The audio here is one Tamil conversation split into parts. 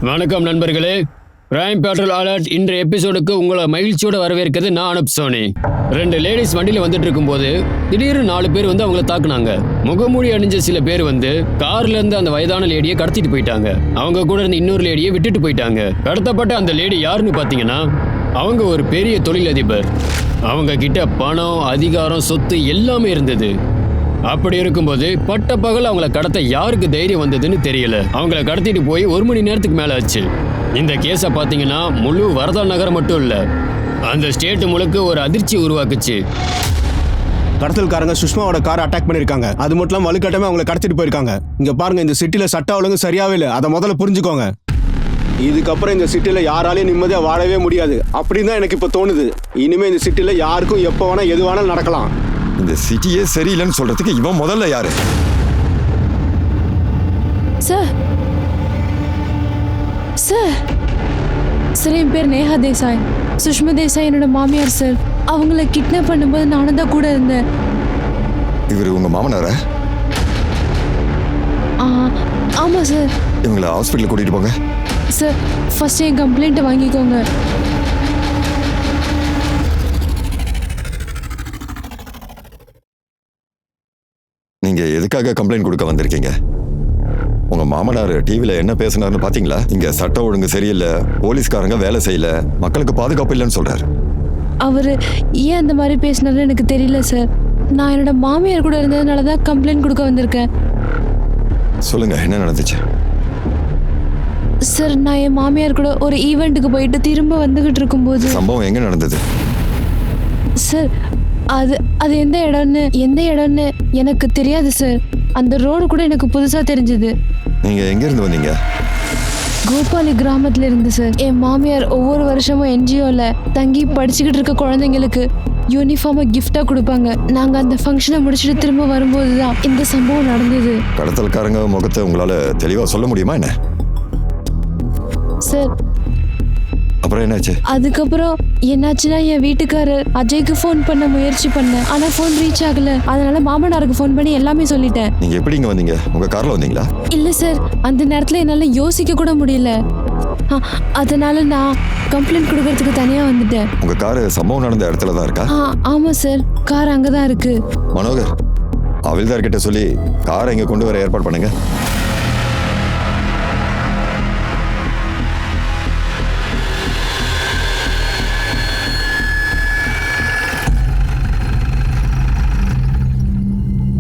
வணக்கம் நண்பர்களே. கிரைம் பேட்ரோல் அலர்ட் இன்றைய எபிசோடுக்கு உங்களை மகிழ்ச்சியோட வரவேற்கிறது நான் அனுப் சோனி. 2 லேடிஸ் வண்டியில வந்துட்டு இருக்கும்போது திடீர்னு 4 பேர் வந்து அவங்கள தாக்குனாங்க. முகமூடி அணிஞ்ச சில பேர் வந்து கார்ல இருந்து அந்த வயதான லேடியை கடத்திட்டு போயிட்டாங்க. அவங்க கூட இருந்த இன்னொரு லேடியை விட்டுட்டு போயிட்டாங்க. கடத்தப்பட்ட அந்த லேடி யாருன்னு பாத்தீங்கன்னா அவங்க ஒரு பெரிய தொழிலதிபர். அவங்க கிட்ட பணம், அதிகாரம், சொத்து எல்லாமே இருந்தது. அப்படி இருக்கும்போது பட்ட பகல் அவங்கள கடத்த யாருக்கு தைரியம் வந்ததுன்னு தெரியல. அவங்கள கடத்திட்டு போய் 1 மணி நேரத்துக்கு மேல ஆச்சு. இந்த கேஸை பாத்தீங்கன்னா முழு வரதா நகரம் மட்டும் இல்ல, அந்த ஸ்டேட் முழுக்க ஒரு அதிர்ச்சி உருவாக்குச்சு. கடத்தல்காரங்க சுஷ்மாவோட காரை அட்டாக் பண்ணிருக்காங்க. அது மட்டும் இல்லாம வலுக்கட்டமே அவங்களை கடத்திட்டு போயிருக்காங்க. இங்க பாருங்க, இந்த சிட்டில சட்ட ஒழுங்கு சரியாவே இல்லை. அதை முதல்ல புரிஞ்சுக்கோங்க. இதுக்கப்புறம் இந்த சிட்டில யாராலையும் நிம்மதியா வாழவே முடியாது அப்படின்னு தான் எனக்கு இப்ப தோணுது. இனிமே இந்த சிட்டில யாருக்கும் எப்ப வேணா எது வேணாலும் நடக்கலாம். இந்த சிட்டியே சரியில்லைன்னு சொல்றதுக்கு இவன் முதல்ல யாரு? சார் சார் சார் என் பேர் நேஹா தேசாய். சுஷ்மா தேசாய் என்னோட மாமியார் சார். அவங்கள கிட்னாப் பண்ணும்போது நானும் தான் கூட இருந்தேன். இவர் உங்க மாமனாரா? ஆமாம் சார். இவங்களை ஹாஸ்பிட்டல் கூட்டிட்டு போங்க. சார் ஃபர்ஸ்ட் என் கம்ப்ளைண்ட்டை வாங்கிக்கோங்க. நீங்க எதுக்காக கம்ப்ளைண்ட் கொடுக்க வந்திருக்கீங்க? உங்க மாமனார் டிவில என்ன பேசினாருன்னு பாத்தீங்களா? இங்க சட்டம் ஒழுங்கு சரியில்லை, போலீஸ்காரங்க வேலை செய்யல, மக்களுக்கு பாதுகாப்பு இல்லைன்னு சொல்றாரு. அவர் ஏன் அந்த மாதிரி பேசினாருன்னு எனக்கு தெரியல சார். நான் என்னோட மாமியார் கூட இருந்ததுனால தான் கம்ப்ளைண்ட் கொடுக்க வந்திருக்கேன். சொல்லுங்க, என்ன நடந்துச்சு? சார் நான் என் மாமியார் கூட ஒரு ஈவெண்ட்டுக்கு போயிட்டு திரும்ப வந்துகிட்டு இருக்கும்போது சம்பவம் எங்க நடந்தது? சார் அது எந்த இடம்னு எனக்கு தெரியாது சார். அந்த ரோடு கூட எனக்கு புதுசாக தெரிஞ்சது. நீங்க எங்க இருந்து வந்தீங்க? கோபாலி கிராமத்துல இருந்து சார். என் மாமியார் ஒவ்வொரு வருஷமும் என்ஜிஓல தங்கி படிச்சுக்கிட்டு இருக்க குழந்தைங்களுக்கு யூனிஃபார்மை கிஃப்டா கொடுப்பாங்க. நாங்க அந்த ஃபங்க்ஷனை முடிச்சுட்டு திரும்ப வரும்போது தான் இந்த சம்பவம் நடந்தது. கடத்தல்காரங்க முகத்தை உங்களால தெளிவா சொல்ல முடியுமா என்ன? சார் அப்புறம் என்னாச்சு? அதுக்கப்புறம் என்னாச்சுன்னா என் வீட்டுக்காரர் அஜய்க்கு ஃபோன் பண்ண முயற்சி பண்ணேன். ஆனா ஃபோன் ரீச் ஆகல. அதனால மாமனாருக்கு ஃபோன் பண்ணி எல்லாமே சொல்லிட்டேன். நீங்க எப்படி இங்க வந்தீங்க? உங்க கார்ல வந்தீங்களா? இல்ல சார், அந்த நேரத்துல என்னால யோசிக்க கூட முடியல. அதனால நான் கம்ப்ளைண்ட் கொடுக்கறதுக்கு தனியா வந்துட்டேன். உங்க கார் சம்பவம் நடந்த இடத்துல தான் இருக்கா? ஆமா சார், கார் அங்கதான் இருக்கு. மனோகர், அவில்தார் கிட்ட சொல்லி காரை இங்க கொண்டு வர ஏற்பாடு பண்ணுங்க.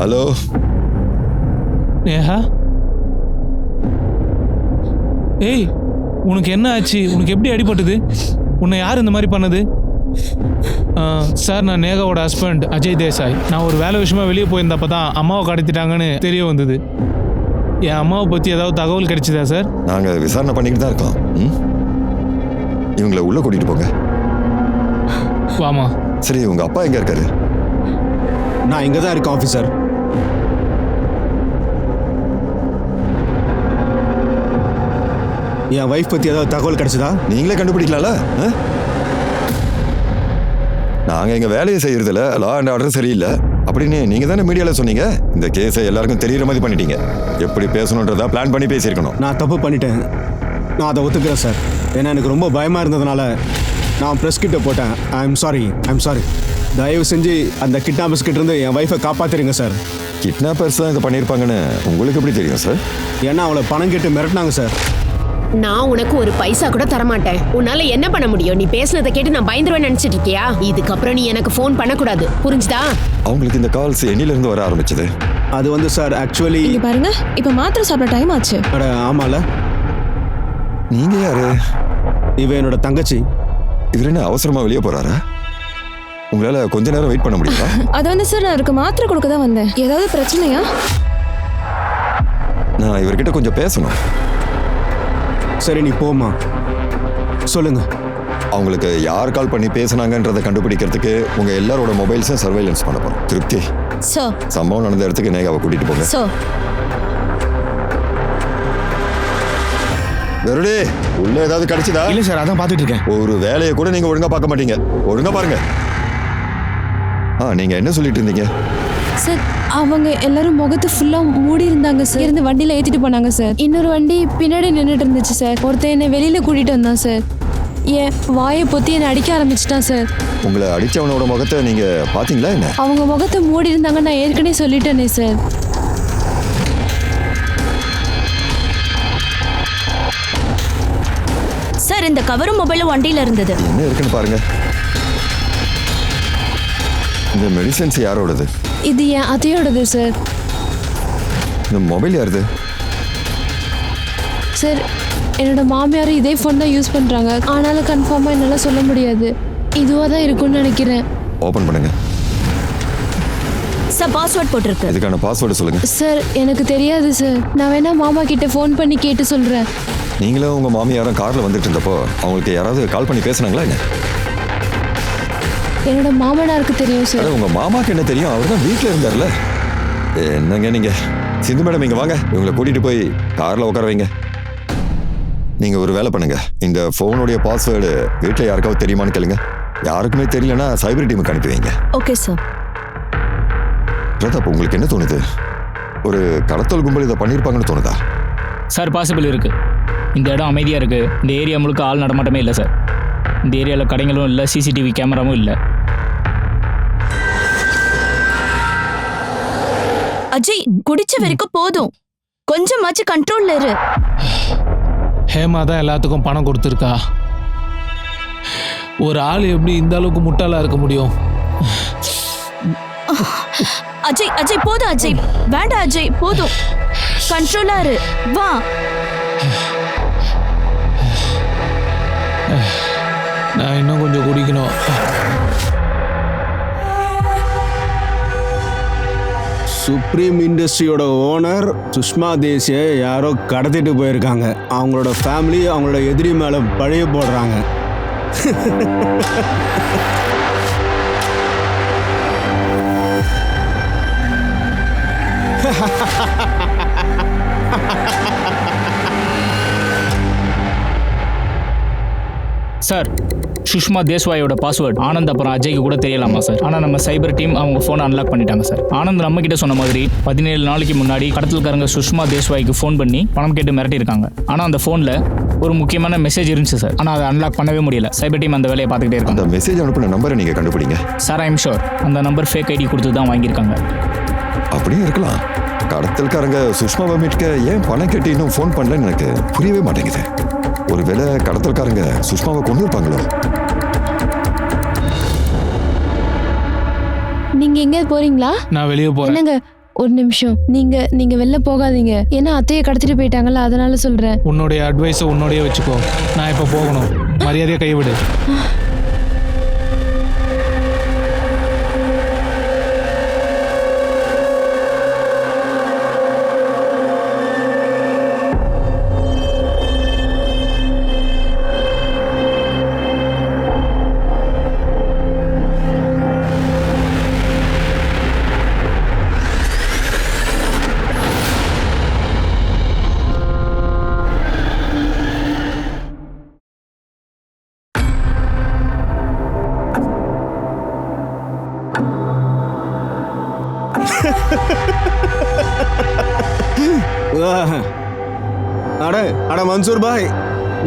ஹலோ நேஹா, ஏய் உனக்கு என்ன ஆச்சு? உனக்கு எப்படி அடிபட்டது? உன்னை யார் இந்த மாதிரி பண்ணது? சார், நான் நேகாவோட ஹஸ்பண்ட் அஜய் தேசாய். நான் ஒரு வேலை விஷயமா வெளியே போயிருந்தப்ப தான் அம்மாவை கடத்திட்டாங்கன்னு தெரிய வந்தது. என் அம்மாவை பற்றி ஏதாவது தகவல் கிடைச்சதா சார்? நாங்கள் விசாரணை பண்ணிக்கிட்டு தான் இருக்கோம். இவங்களை உள்ள கூட்டிட்டு போங்க. வாமா. சரி, உங்க அப்பா எங்க இருக்காரு? நான் இங்க தான் இருக்கேன் ஆஃபீஸர். என் வைஃப் பத்தி ஏதாவது தகவல் கிடைச்சதா? நீங்களே கண்டுபிடிக்கலாம்ல. நாங்க எங்க வேலையை செய்யறதுல லா அண்ட் ஆர்டர் சரியில்லை அப்படின்னு நீங்க தானே மீடியால சொன்னீங்க. இந்த கேஸை எல்லாருக்கும் தெரியற மாதிரி பண்ணிட்டீங்க. எப்படி பேசணுன்றதா பிளான் பண்ணி பேசியிருக்கணும். நான் தப்பு பண்ணிட்டேன். நான் அதை ஒத்துக்கிறேன் சார். ஏன்னா எனக்கு ரொம்ப பயமா இருந்ததுனால நான் ப்ரெஸ் கிட்ட போட்டேன். I am sorry. தயவு செஞ்சு அந்த கிட்னாப்பர்ஸ் கிட்ட இருந்து என் வைஃபை காப்பாத்துறீங்க சார். கிட்னாப்பர்ஸ் தான் இதை பண்ணியிருப்பாங்கன்னு உங்களுக்கு எப்படி தெரியும் சார்? ஏன்னா அவளை பணம் கேட்டு மிரட்டினாங்க சார். நான் உனக்கு ஒரு பைசா கூட தரமாட்டேன். உன்னால என்ன பண்ண முடியும்? நீ பேசுனதை கேட்டு நான் பயந்துருவேன் நினைச்சிட்டு இருக்கியா? இதுக்கப்புறம் நீ எனக்கு ஃபோன் பண்ணக்கூடாது, புரிஞ்சுதா? அவங்களுக்கு இந்த கால்ஸ் என்னில இருந்து வர ஆரம்பிச்சது. அது வந்து சார் ஆக்சுவலி இங்க பாருங்க, இப்ப மாத்திரை சாப்பிட டைம் ஆச்சு. அட ஆமால. நீங்க யாரு? இவ என்னோட தங்கச்சி. இவர் என்ன அவசரமா வெளியே போறாரா? உங்களால கொஞ்ச நேரம் வெயிட் பண்ண முடியுமா? அது வந்து சார், நான் இருக்க மாத்திரை கொடுக்க தான் வந்தேன். ஏதாவது பிரச்சனையா? நான் இவர்கிட்ட கொஞ்சம் பேசணும். சரி, நீ போமா. சொல்லுங்க. அவங்களுக்கு யார் கால் பண்ணி பேசுனாங்கன்றதை கண்டுபிடிக்கிறதுக்கு உங்க எல்லாரோட மொபைல்ஸும் சர்வைலன்ஸ் பண்ண போறோம். திருப்தி, சம்பவம் நடந்த இடத்துக்கு நேகாவை கூட்டிட்டு போங்க. வெறுடே, உள்ள ஏதாவது கிடைச்சதா? இல்ல சார், அதான் பாத்துட்டு இருக்கேன். ஒரு வேலையை கூட நீங்க ஒழுங்கா பார்க்க மாட்டீங்க. ஒழுங்கா பாருங்க. நீங்க என்ன சொல்லிட்டு இருந்தீங்க? சார் அவங்க எல்லாரும் முகத்தை ஃபுல்லா மூடி இருந்தாங்க சார். இருந்து வண்டியில ஏத்திட்டு போனாங்க சார். இன்னொரு வண்டி பின்னாடி நின்றுட்டு இருந்துச்சு சார். ஒருத்தன் என்னை வெளியில கூட்டிட்டு வந்தான் சார். என் வாயை பொத்தி என்னை அடிக்க ஆரம்பிச்சிட்டான் சார். உங்களை அடிச்சவனோட முகத்தை நீங்க பாத்தீங்களா என்ன? அவங்க முகத்தை மூடி இருந்தாங்க, நான் ஏற்கனவே சொல்லிட்டேனே சார். சார் இந்த கவரும் மொபைலும் வண்டியில இருந்தது. என்ன இருக்குன்னு பாருங்க. இந்த மெடிசன்ஸ் யாரோடது? இது என் அத்தையோடது சார். இந்த மொபைல் யாருது? சார் என்னோட மாமியார் இதே ஃபோன் தான் யூஸ் பண்றாங்க. ஆனாலும் கன்ஃபார்மா என்னால சொல்ல முடியாது. இதுவா தான் இருக்கும்னு நினைக்கிறேன். ஓபன் பண்ணுங்க. சார் பாஸ்வேர்ட் போட்டிருக்கு. இதுக்கான பாஸ்வேர்டு சொல்லுங்க. சார் எனக்கு தெரியாது சார். நான் வேணா மாமா கிட்ட ஃபோன் பண்ணி கேட்டு சொல்றேன். நீங்களும் உங்க மாமியாரும் கார்ல வந்துட்டு இருந்தப்போ அவங்களுக்கு யாராவது கால் பண்ணி பேசுனாங்களா என்ன? என்னோட மாமனாருக்கு தெரியும் சார். உங்க மாமாக்கு என்ன தெரியும்? அவர் தான் வீட்டில் இருந்தார்ல. என்னங்க நீங்க? சிந்து மேடம் இங்க வாங்க, இவங்களை கூட்டிட்டு போய் கார்ல உட்கார வைங்க. நீங்க ஒரு வேலை பண்ணுங்க, இந்த போனுடைய பாஸ்வேர்டு வீட்டில் யாருக்காவது தெரியுமான்னு கேளுங்க. யாருக்குமே தெரியலன்னா சைபர் டீமுக்கு அனுப்பி வைங்க. Okay sir. பிரதாப், உங்களுக்கு என்ன தோணுது? ஒரு கடத்தல் கும்பல் இதை பண்ணியிருப்பாங்கன்னு தோணுதா? சார் பாசிபிள் இருக்கு. இந்த இடம் அமைதியாக இருக்குது. இந்த ஏரியா முழுக்க ஆள் நடமாட்டமே இல்லை சார். இந்த ஏரியாவில் கடைகளும் இல்லை, சிசிடிவி கேமராவும் இல்லை. அஜய் குடிச்ச வரைக்கும் போதும், கொஞ்சமாச்சு கண்ட்ரோல்ல இரு. ஹேமா தான் எல்லாத்துக்கும் பணம் கொடுத்துருக்கா. ஒரு ஆள் எப்படி இந்த அளவுக்கு முட்டாளா இருக்க முடியும்? அஜய் அஜய் போதும் அஜய், வேண்டாம் அஜய் போதும், கண்ட்ரோலா இரு. வா. நான் இன்னும் கொஞ்சம் குடிக்கணும். சுப்ரீம் இண்டஸ்ட்ரியோட ஓனர் சுஷ்மா தேசியை யாரோ கடத்திட்டு போயிருக்காங்க. அவங்களோட ஃபேமிலி அவங்களோட எதிரி மேலே பழைய போடுறாங்க. சார் சுஷ்மா தேஸ்வாயோட பாஸ்வேர்ட் ஆனந்த் அப்புறம் அஜய்க்கு கூட தெரியலாமா சார்? ஆனால் நம்ம சைபர் டீம் அவங்க ஃபோனை அன்லாக் பண்ணிட்டாங்க சார். ஆனந்த் நம்ம கிட்ட சொன்ன மாதிரி 17 நாளைக்கு முன்னாடி கடத்தல்காரங்க சுஷ்மா தேஸ்வாய்க்கு ஃபோன் பண்ணி பணம் கேட்டு மிரட்டியிருக்காங்க. ஆனால் அந்த ஃபோனில் ஒரு முக்கியமான மெசேஜ் இருந்துச்சு சார். ஆனால் அதை அன்லாக் பண்ணவே முடியல. சைபர் டீம் அந்த வேலையை பார்த்துக்கிட்டே இருக்காங்க. அந்த மெசேஜ் அனுப்பின நம்பரை நீங்கள் கண்டுபிடிங்க சார். ஐம் ஷோர் அந்த நம்பர் ஃபேக் ஐடி கொடுத்து தான் வாங்கியிருக்காங்க. அப்படியே இருக்கலாம். கடத்தல்காரங்க சுஷ்மாவை மீட்க ஏன் பணம் கேட்டு இன்னும் ஃபோன் பண்ணலன்னு எனக்கு புரியவே மாட்டேங்குது. ஒருவேளை கடத்தல்காரங்க சுஷ்மாவை கொண்டு இருப்பாங்களோ? நீங்க எங்க போறீங்களா? நான் வெளியே போறேன். என்னங்க ஒரு நிமிஷம், நீங்க வெளில போகாதீங்க. ஏன்னா அத்தையை கடத்திட்டு போயிட்டாங்கல்ல, அதனால சொல்றேன். உன்னுடைய அட்வைஸை உன்னோடைய வச்சுக்கோ. நான் இப்போ போகணும். மரியாதையை கைவிடு. அட மன்சூர் பாய்,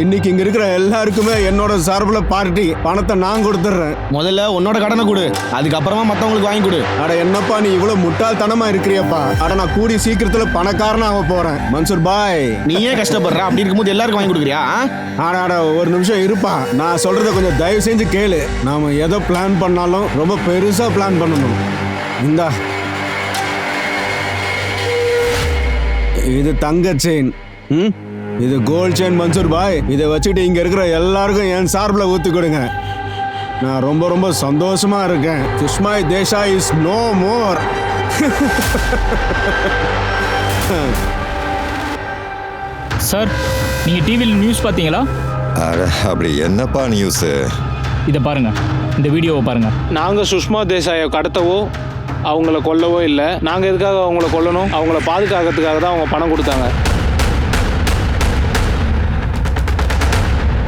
இன்னைக்கு இங்க இருக்கிற எல்லாருக்குமே என்னோட சார்பில் பார்ட்டி. பணத்தை நான் கொடுத்துட்றேன். முதல்ல உன்னோட கடனை கொடு, அதுக்கப்புறமா மற்றவங்களுக்கு வாங்கி கொடு. அட என்னப்பா நீ இவ்வளவு முட்டாள்தனமா இருக்கிறியப்பா. அட நான் கூடிய சீக்கிரத்துல பணக்காரனா ஆக போறேன் மன்சூர் பாய். நீயே கஷ்டப்படுற, அப்படி இருக்கும்போது எல்லாருக்கும் வாங்கி கொடுக்குறியா? ஆடாடா ஒரு நிமிஷம் இருப்பா, நான் சொல்றத கொஞ்சம் தயவு செஞ்சு கேளு. நாம எதை பிளான் பண்ணாலும் ரொம்ப பெருசா பிளான் பண்ணணும். இந்தா இது தங்க செயின், இது கோல்ட் செயின் மன்சூர் பாய். இதை வச்சுட்டு இங்க இருக்கிற எல்லாருக்கும் என் சார்பில் ஊத்து கொடுங்க. நான் ரொம்ப ரொம்ப சந்தோஷமா இருக்கேன். Sushma Desai is no more. Sir நீங்கள் டிவியில் நியூஸ் பார்த்தீங்களா? அப்படி என்னப்பா நியூஸ்? இதை பாருங்க, இந்த வீடியோவை பாருங்க. நாங்கள் சுஷ்மா தேசாயை கடத்தவோ அவங்கள கொல்லவோ இல்லை. நாங்கள் எதுக்காக அவங்கள கொல்லணும்? அவங்கள பாதுகாக்கிறதுக்காக தான் அவங்க பணம் கொடுத்தாங்க.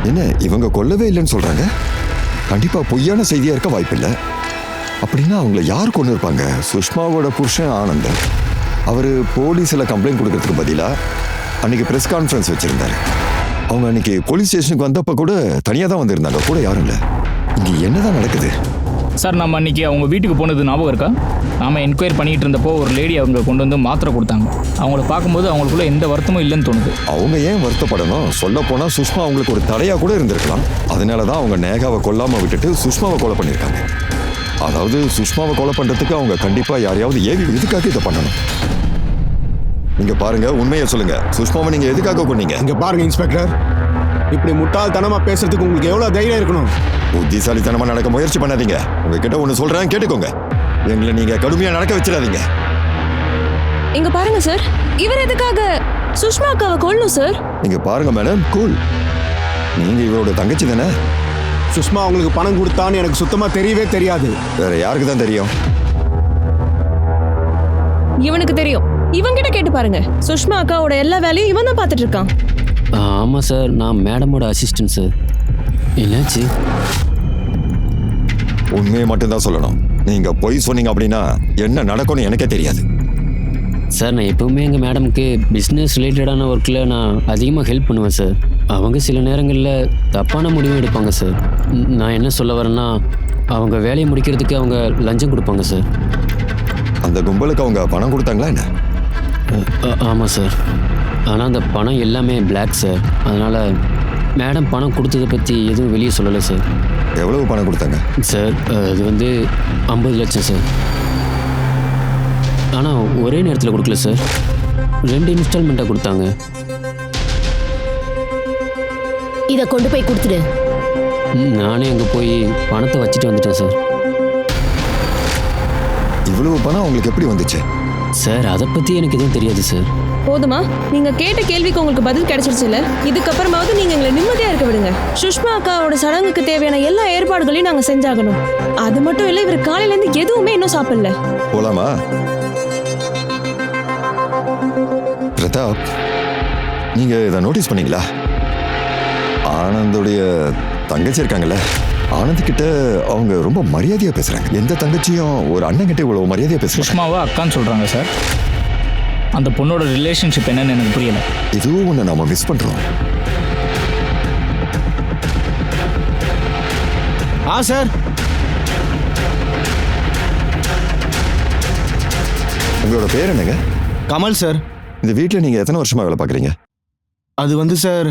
என்ன இவங்க கொல்லவே இல்லைன்னு சொல்றாங்க? கண்டிப்பா பொய்யான செய்தியா இருக்க வாய்ப்பில்லை. அப்படின்னா அவங்கள யார் கொண்டு இருப்பாங்க? சுஷ்மாவோட புருஷன் ஆனந்த். அவர் போலீஸில் கம்ப்ளைண்ட் கொடுக்கறதுக்கு பதிலாக அன்னைக்கு ப்ரெஸ் கான்ஃபரன்ஸ் வச்சிருந்தாரு. அவங்க அன்னைக்கு போலீஸ் ஸ்டேஷனுக்கு வந்தப்ப கூட தனியாக தான் வந்திருந்தாங்க, கூட யாரும் இல்லை. இங்கே என்னதான் நடக்குது? சார் நம்ம அன்றைக்கி அவங்க வீட்டுக்கு போனது ஞாபகம் இருக்கா? நாம் என்கொயரி பண்ணிகிட்டு இருந்தப்போ ஒரு லேடி அவங்க கொண்டு வந்து மாத்திரை கொடுத்தாங்க. அவங்கள பார்க்கும்போது அவங்களுக்குள்ள எந்த வருத்தமும் இல்லைன்னு தோணுது. அவங்க ஏன் வருத்தப்படணும்? சொல்ல போனால் சுஷ்மா அவங்களுக்கு ஒரு தடையாக கூட இருந்திருக்கலாம். அதனால தான் அவங்க நேகாவை கொல்லாமல் விட்டுட்டு சுஷ்மாவை கொலை பண்ணியிருக்காங்க. அதாவது சுஷ்மாவை கொலை பண்ணுறதுக்கு அவங்க கண்டிப்பாக யாரையாவது ஏவி எதுக்காக இதை பண்ணணும்? நீங்க பாருங்க, உண்மையை சொல்லுங்க. சுஷ்மாவை நீங்க எதுக்காக கொன்னீங்க? இங்க பாருங்க இன்ஸ்பெக்டர், இப்படி முட்டாள்தனமா பேசுறதுக்கு உங்களுக்கு எவ்வளவு தைரியம் இருக்கணும்? புத்திசாலித்தனமா நடக்க முயற்சி பண்ணாதீங்க. உங்ககிட்ட ஒண்ணு சொல்றேன், கேட்டுக்கோங்க. எங்களை நீங்க கடுமையா நடக்க வச்சிடாதீங்க. இங்க பாருங்க சார், இவர் எதுக்காக சுஷ்மா அக்காவை கொல்லும் சார்? நீங்க பாருங்க மேடம், கூல். நீங்க இவரோட தங்கச்சி தானே? சுஷ்மா உங்களுக்கு பணம் கொடுத்தான்னு எனக்கு சுத்தமா தெரியவே தெரியாது. வேற யாருக்கு தான் தெரியும்? இவனுக்கு தெரியும். இவங்கிட்ட கேட்டு பாருங்க. சுஷ்மா அக்காவோட எல்லா வேலையும் இவன் தான் பார்த்துட்டு இருக்கான். ஆமாம் சார், நான் மேடமோட அசிஸ்டன்ட் சார். என்னாச்சு? உண்மையை மட்டும்தான் சொல்லணும். நீங்க பொய் சொன்னீங்க அப்படின்னா என்ன நடக்கும்னு எனக்கே தெரியாது. சார், நான் எப்பவுமே எங்கள் மேடமுக்கு பிஸ்னஸ் ரிலேட்டடான ஒர்க்கில் நான் அதிகமாக ஹெல்ப் பண்ணுவேன் சார். அவங்க சில நேரங்களில் தப்பான முடிவும் எடுப்பாங்க சார். நான் என்ன சொல்ல வரேன்னா, அவங்க வேலையை முடிக்கிறதுக்கு அவங்க லஞ்சம் கொடுப்பாங்க சார். அந்த கும்பலுக்கு அவங்க பணம் கொடுத்தாங்களா என்ன? ஆமாம் சார், ஆனால் அந்த பணம் எல்லாமே பிளாக் சார். அதனால் மேடம் பணம் கொடுத்ததை பற்றி எதுவும் வெளியே சொல்லலை சார். எவ்வளவு பணம் கொடுத்தாங்க சார்? அது வந்து 50 லட்சம் சார். ஆனால் ஒரே நேரத்தில் கொடுக்கல சார், 2 இன்ஸ்டால்மெண்ட்டாக கொடுத்தாங்க. இதை கொண்டு போய் கொடுத்துடு. நானே அங்கே போய் பணத்தை வச்சுட்டு வந்துட்டேன் சார். இவ்வளவு பணம் உங்களுக்கு எப்படி வந்துச்சு? சார், அதை பற்றி எனக்கு எதுவும் தெரியாது சார். போதுமா? நீங்க கேட்ட கேள்விக்கு உங்களுக்கு பதில் கிடைச்சிருச்சுல. இதுக்கப்புறமாவது நீங்க எங்களை நிம்மதியா இருக்க விடுங்க. சுஷ்மா அக்காவோட சடங்குக்கு தேவையான எல்லா ஏற்பாடுகளையும் நாங்க செஞ்சாகணும். அது மட்டும் இல்ல, இவர் காலையில இருந்து எதுவுமே இன்னும் சாப்பிடல. போலாமா? பிரதாப், நீங்க இதை நோட்டீஸ் பண்ணீங்களா? ஆனந்தோடைய தங்கச்சி இருக்காங்கல்ல, ஆனந்த் கிட்ட அவங்க ரொம்ப மரியாதையா பேசுறாங்க. எந்த தங்கச்சியும் ஒரு அண்ணன் கிட்ட இவ்வளவு மரியாதையா பேசுறாங்க? சுஷ்மாவா அக்கான்னு சொல்றாங்க சார். அந்த பொண்ணோட ரிலேஷன்ஷிப் என்னன்னு எனக்கு புரியல. இதுவும் ஒன்று நாம மிஸ் பண்றோம். சார், உங்களோட பேர் என்னங்க? கமல் சார். இந்த வீட்டில் நீங்க எத்தனை வருஷமா வேலை பார்க்குறீங்க? அது வந்து சார்,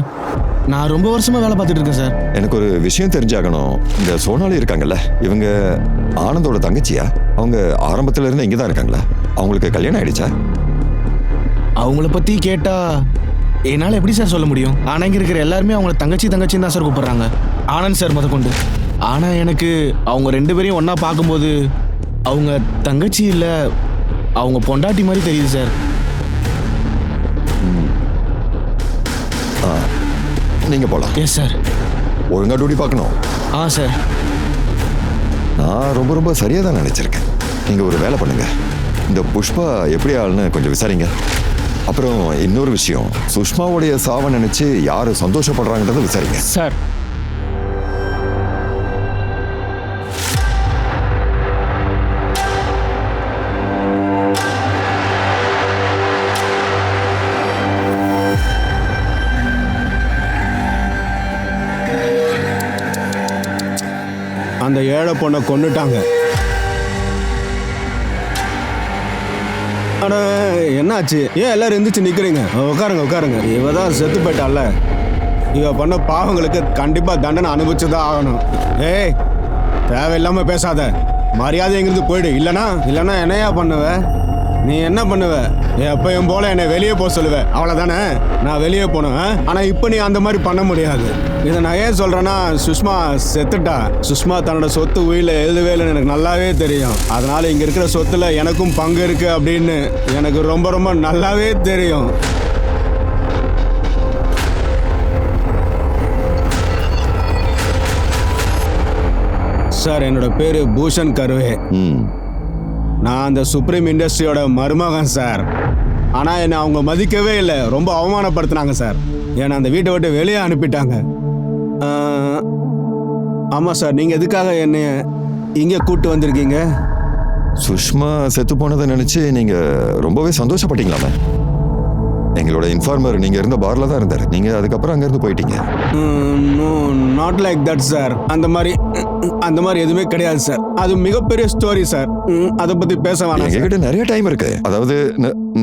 நான் ரொம்ப வருஷமா வேலை பார்த்துட்டு இருக்கேன் சார். எனக்கு ஒரு விஷயம் தெரிஞ்சாகணும். இந்த சோனாலி இருக்காங்கல்ல, இவங்க ஆனந்தோட தங்கச்சியா? அவங்க ஆரம்பத்துல இருந்து இங்கே தான் இருக்காங்களா? அவங்களுக்கு கல்யாணம் ஆயிடுச்சா? அவங்கள பத்தி கேட்டா என்னால் எப்படி சார் சொல்ல முடியும்? ஆனால் இங்கே இருக்கிற எல்லாருமே அவங்கள தங்கச்சி தங்கச்சின்னு தான் சார் கூப்பிடுறாங்க, ஆனந்த் சார் முத கொண்டு. ஆனால் எனக்கு அவங்க 2 பேரையும் ஒன்றா பார்க்கும்போது அவங்க தங்கச்சி இல்லை, அவங்க பொண்டாட்டி மாதிரி தெரியுது சார். நீங்க போலாம். Yes sir. ஒழுங்கா டியூட்டி பார்க்கணும். சார். நான் ரொம்ப சரியா தான் நினைச்சிருக்கேன். நீங்க ஒரு வேலை பண்ணுங்க, இந்த புஷ்பா எப்படி ஆளுன்னு கொஞ்சம் விசாரிங்க. அப்புறம் இன்னொரு விஷயம், சுஷ்மாவுடைய சாவை நினைச்சு யாரு சந்தோஷப்படுறாங்கன்றத விசாரிங்க சார். அந்த ஏழை பொண்ணை கொன்னுட்டாங்க. அட என்னாச்சு? ஏன் எல்லாரும் எந்திரிச்சு நிக்கிறீங்க? உட்காருங்க. இவ தான் செத்து போயிட்டால. இவ பண்ண பாவங்களுக்கு கண்டிப்பா தண்டனை அனுபவிச்சுதான் ஆகணும். ஏய், தேவையில்லாம பேசாத. மரியாதை எங்கிருந்து போயிடு. இல்லனா என்னையா பண்ணுவ? நீ என்ன பண்ணுவ? எப்பயும் போல என்னை வெளியே போக சொல்லுவ, அவ்வளவுதானே? நான் வெளியே போனேன். ஆனா இப்ப நீ அந்த மாதிரி பண்ண முடியாது. இதை நான் ஏன் சொல்றேன்னா, சுஷ்மா செத்துட்டா. சுஷ்மா தன்னோட சொத்து உயிரில் எழுதவே இல்லைன்னு எனக்கு நல்லாவே தெரியும். அதனால இங்க இருக்கிற சொத்துல எனக்கும் பங்கு இருக்கு அப்படின்னு எனக்கு ரொம்ப நல்லாவே தெரியும். சார், என்னோட பேரு பூஷன் கர்வே. நான் அந்த சுப்ரீம் இண்டஸ்ட்ரியோட மருமகன் சார். ஆனால் என்னை அவங்க மதிக்கவே இல்லை, ரொம்ப அவமானப்படுத்தினாங்க சார். என்னை அந்த வீட்டை விட்டு வெளியே அனுப்பிட்டாங்க. ஆமாம் சார், நீங்கள் எதுக்காக என்னைய இங்கே கூட்டு வந்திருக்கீங்க? சுஷ்மா செத்து போனதை நினைச்சு நீங்க ரொம்பவே சந்தோஷப்பட்டீங்களாமே. எங்களோட இன்ஃபார்மர் நீங்க இருந்த பார்ல தான் இருந்தாரு. நீங்க அதுக்கப்புறம் அங்க இருந்து போயிட்டீங்க. No not like that sir. அந்த மாதிரி எதுவுமே கிடையாது சார். அது மிகப்பெரிய ஸ்டோரி சார். அதை பத்தி பேச வேணாம். எங்ககிட்ட நிறைய டைம் இருக்கு. அதாவது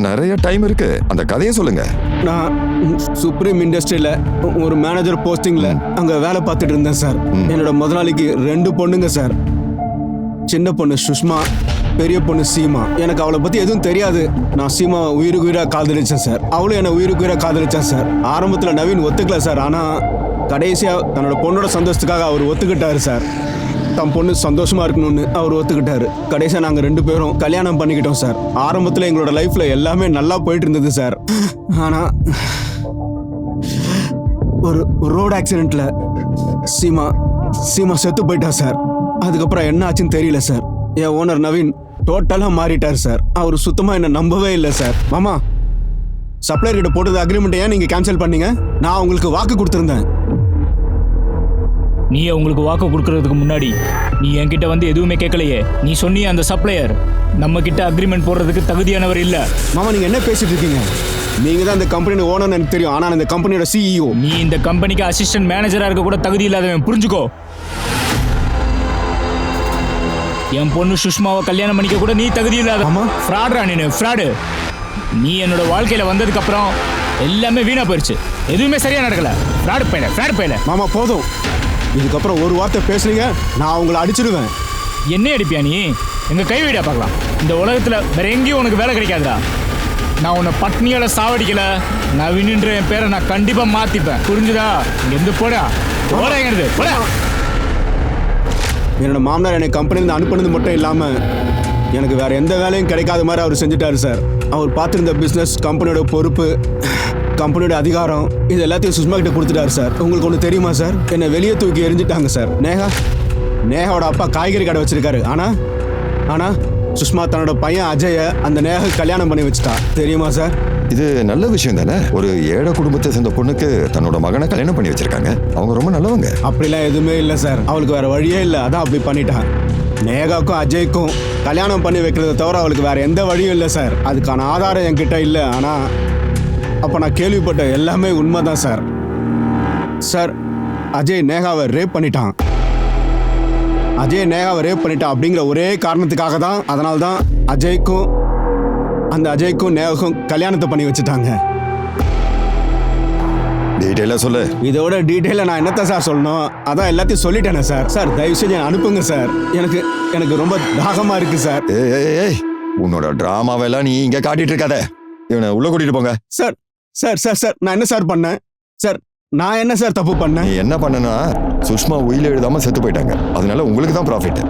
நிறைய டைம் இருக்கு. அந்த கதையை சொல்லுங்க. நான் சுப்ரீம் இண்டஸ்ட்ரியில ஒரு மேனேஜர் போஸ்டிங்ல அங்க வேலை பார்த்துட்டு இருந்தேன் சார். என்னோட முதலாளிக்கு 2 பொண்ணுங்க சார். சின்ன பொண்ணு சுஷ்மா, பெரிய பொண்ணு சீமா. எனக்கு அவளை பத்தி எதுவும் தெரியாது. நான் சீமா உயிருக்கு உயிரா காதலிச்சேன் சார். அவளும் என்ன உயிருக்கு உயிரா காதலிச்சேன் சார். ஆரம்பத்துல நவீன் ஒத்துக்கல சார். ஆனா கடைசியா தன்னோட பொண்ணோட சந்தோஷத்துக்காக அவர் ஒத்துக்கிட்டாரு சார். தன் பொண்ணு சந்தோஷமா இருக்கணும்னு அவர் ஒத்துக்கிட்டாரு. கடைசியா நாங்க 2 பேரும் கல்யாணம் பண்ணிக்கிட்டோம் சார். ஆரம்பத்துல எங்களோட லைஃப்ல எல்லாமே நல்லா போயிட்டு இருந்தது சார். ஆனா ஒரு ரோடு ஆக்சிடென்ட்ல சீமா செத்து போயிட்டா சார். அதுக்கப்புறம் என்ன ஆச்சுன்னு தெரியல சார். என் ஓனர் நவீன் டோட்டலா மாறிட்டார் சார். அவர் சுத்தமா என்ன நம்பவே இல்லை சார். மாமா, சப்ளையர் கிட்ட போட்டது அக்ரிமெண்ட் ஏன் நீங்க கேன்சல் பண்ணீங்க? நான் உங்களுக்கு வாக்கு கொடுத்திருந்தேன். நீ உங்களுக்கு வாக்கு கொடுக்கறதுக்கு முன்னாடி நீ என்கிட்ட வந்து எதுவுமே கேட்கலையே. நீ சொன்னியே அந்த சப்ளையர் நம்ம கிட்ட அக்ரிமெண்ட் போடுறதுக்கு தகுதியானவர் இல்ல. மாமா, நீங்க என்ன பேசிட்டு இருக்கீங்க? நீங்க தான் இந்த கம்பெனியோட ஓனர் எனக்கு தெரியும். ஆனா இந்த கம்பெனியோட சிஇஓ. நீ இந்த கம்பெனிக்கு அசிஸ்டன்ட் மேனேஜரா இருக்க கூட தகுதி இல்லாதவன், புரிஞ்சுக்கோ. என் பொண்ணு சுஷ்மாவை கல்யாணம் பண்ணிக்க கூட நீ தகுதி இல்லாத ஃப்ராட்ரா. நீ ஃப்ராடு. நீ என்னோட வாழ்க்கையில வந்ததுக்கு அப்புறம் எல்லாமே வீணா போயிடுச்சு. எதுவுமே சரியா நடக்கல. ஃப்ராடு பையல. மாமா போதும். இதுக்கப்புறம் ஒரு வார்த்தை பேசுறீங்க, நான் உங்களை அடிச்சிடுவேன். என்ன அடிப்பியா நீ? எங்க கை வீடா பார்க்கலாம். இந்த உலகத்துல வேற எங்கேயும் உனக்கு வேலை கிடைக்காதுடா. நான் உன்னை பட்னியால சாவடிக்கல. நவீன்ற என் பேரை நான் கண்டிப்பா மாத்திப்பேன். புரிஞ்சுதா? இங்க இருந்து போடா. போடா. என்னோட மாமனார் என்னை கம்பெனிலேருந்து அனுப்புனது மட்டும் இல்லாம எனக்கு வேற எந்த வேலையும் கிடைக்காத மாதிரி அவர் செஞ்சுட்டாரு சார். அவர் பார்த்துருந்த பிஸ்னஸ், கம்பெனியோட பொறுப்பு, கம்பெனியோட அதிகாரம், இது எல்லாத்தையும் சுஷ்மா கிட்ட கொடுத்துட்டாரு சார். உங்களுக்கு ஒன்று தெரியுமா சார்? என்னை வெளியே தூக்கி எரிஞ்சிட்டாங்க சார். நேகாவோட அப்பா காய்கறி கடை வச்சிருக்காரு. ஆனா சுஷ்மா தன்னோட பையன் அஜய அந்த நேக கல்யாணம் பண்ணி வச்சுட்டா. தெரியுமா சார்? இது நல்ல விஷயம் தானே. ஒரு ஏழை குடும்பத்தை சேர்ந்த பொண்ணுக்கு தன்னோட மகனை கல்யாணம் பண்ணி வச்சிருக்காங்க. அவங்க ரொம்ப நல்லவங்க. அப்படிலாம் எதுவுமே இல்லை சார். அவளுக்கு வேற வழியே இல்லை, அதான் அப்படி பண்ணிட்டான். நேகாவுக்கும் அஜய்க்கும் கல்யாணம் பண்ணி வைக்கிறத தவிர அவளுக்கு வேற எந்த வழியும் இல்லை சார். அதுக்கான ஆதாரம் என்கிட்ட இல்லை. ஆனா அப்ப நான் கேள்விப்பட்ட எல்லாமே உண்மைதான் சார். சார், அஜய் நேகாவை ரேப் பண்ணிட்டான். அப்படிங்கிற ஒரே காரணத்துக்காக தான், அதனால தான் அஜய்க்கும் நேகாவுக்கும் கல்யாணத்தை பண்ணி வச்சுட்டாங்க. டீடைலா சொல்லு. இதோட டீடைலா நான் என்னத்த சார் சொல்லணும்? அதான் எல்லாத்தையும் சொல்லிட்டேனே சார். சார் தயவு செஞ்சு அனுப்புங்க சார். எனக்கு ரொம்ப தாகமா இருக்கு சார். ஏய், உன்னோட டிராமாவெல்லாம் நீ இங்க காட்டிட்டு இருக்காத. இவனை உள்ள கூட்டிட்டு போங்க. சார் சார் சார் சார் நான் என்ன சார் பண்ணேன்? சார் நான் என்ன சார் தப்பு பண்ணேன்? நீ என்ன பண்ணனா, சுஷ்மா உயில எழுதாம செத்து போயிட்டாங்க. அதனால உங்களுக்கு தான் ப்ராஃபிட்.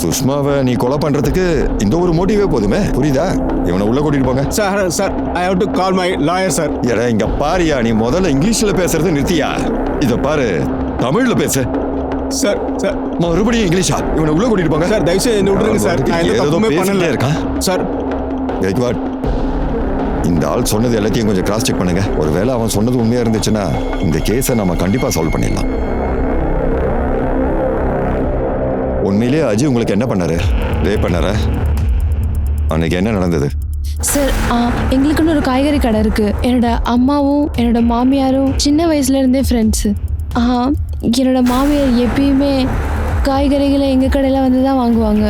சுஷ்மாவை நீ கொலை பண்றதுக்கு இந்த ஒரு மோட்டிவே போதுமே. புரியுதா? இவனை உள்ள கூட்டிட்டு போங்க. Sir I have to call my lawyer sir. ஏடா இங்க பாரியா, நீ முதல்ல இங்கிலீஷ்ல பேசுறது நிறுத்தியா. இத பாரு, தமிழ்ல பேசு. சார் மறுபடியும் இங்கிலீஷா? இவனை உள்ள கூட்டிட்டு போங்க. சார் தயவு செய்து என்ன விட்டுருங்க சார். நான் எந்த தப்புமே பண்ணல. இருக்கான் சார். கேக்வாட், இந்த ஆள் சொன்னது எல்லாத்தையும் கொஞ்சம் கிராஸ் செக் பண்ணுங்க. ஒருவேளை அவன் சொன்னது உண்மையா இருந்துச்சுன்னா இந்த கேஸை நம்ம கண்டிப்பா சால்வ் பண்ணிடலாம். உண்மையிலேயே அஜய் உங்களுக்கு என்ன பண்ணாரு? ரேப் பண்ணாரா? அன்னைக்கு என்ன நடந்தது? சார், எங்களுக்குன்னு ஒரு காய்கறி கடை இருக்கு. என்னோட அம்மாவும் என்னோட மாமியாரும் சின்ன வயசுல இருந்தே ஃப்ரெண்ட்ஸு. என்னோட மாமியார் எப்பயுமே காய்கறிகளை எங்கள் கடையில் வந்து தான் வாங்குவாங்க.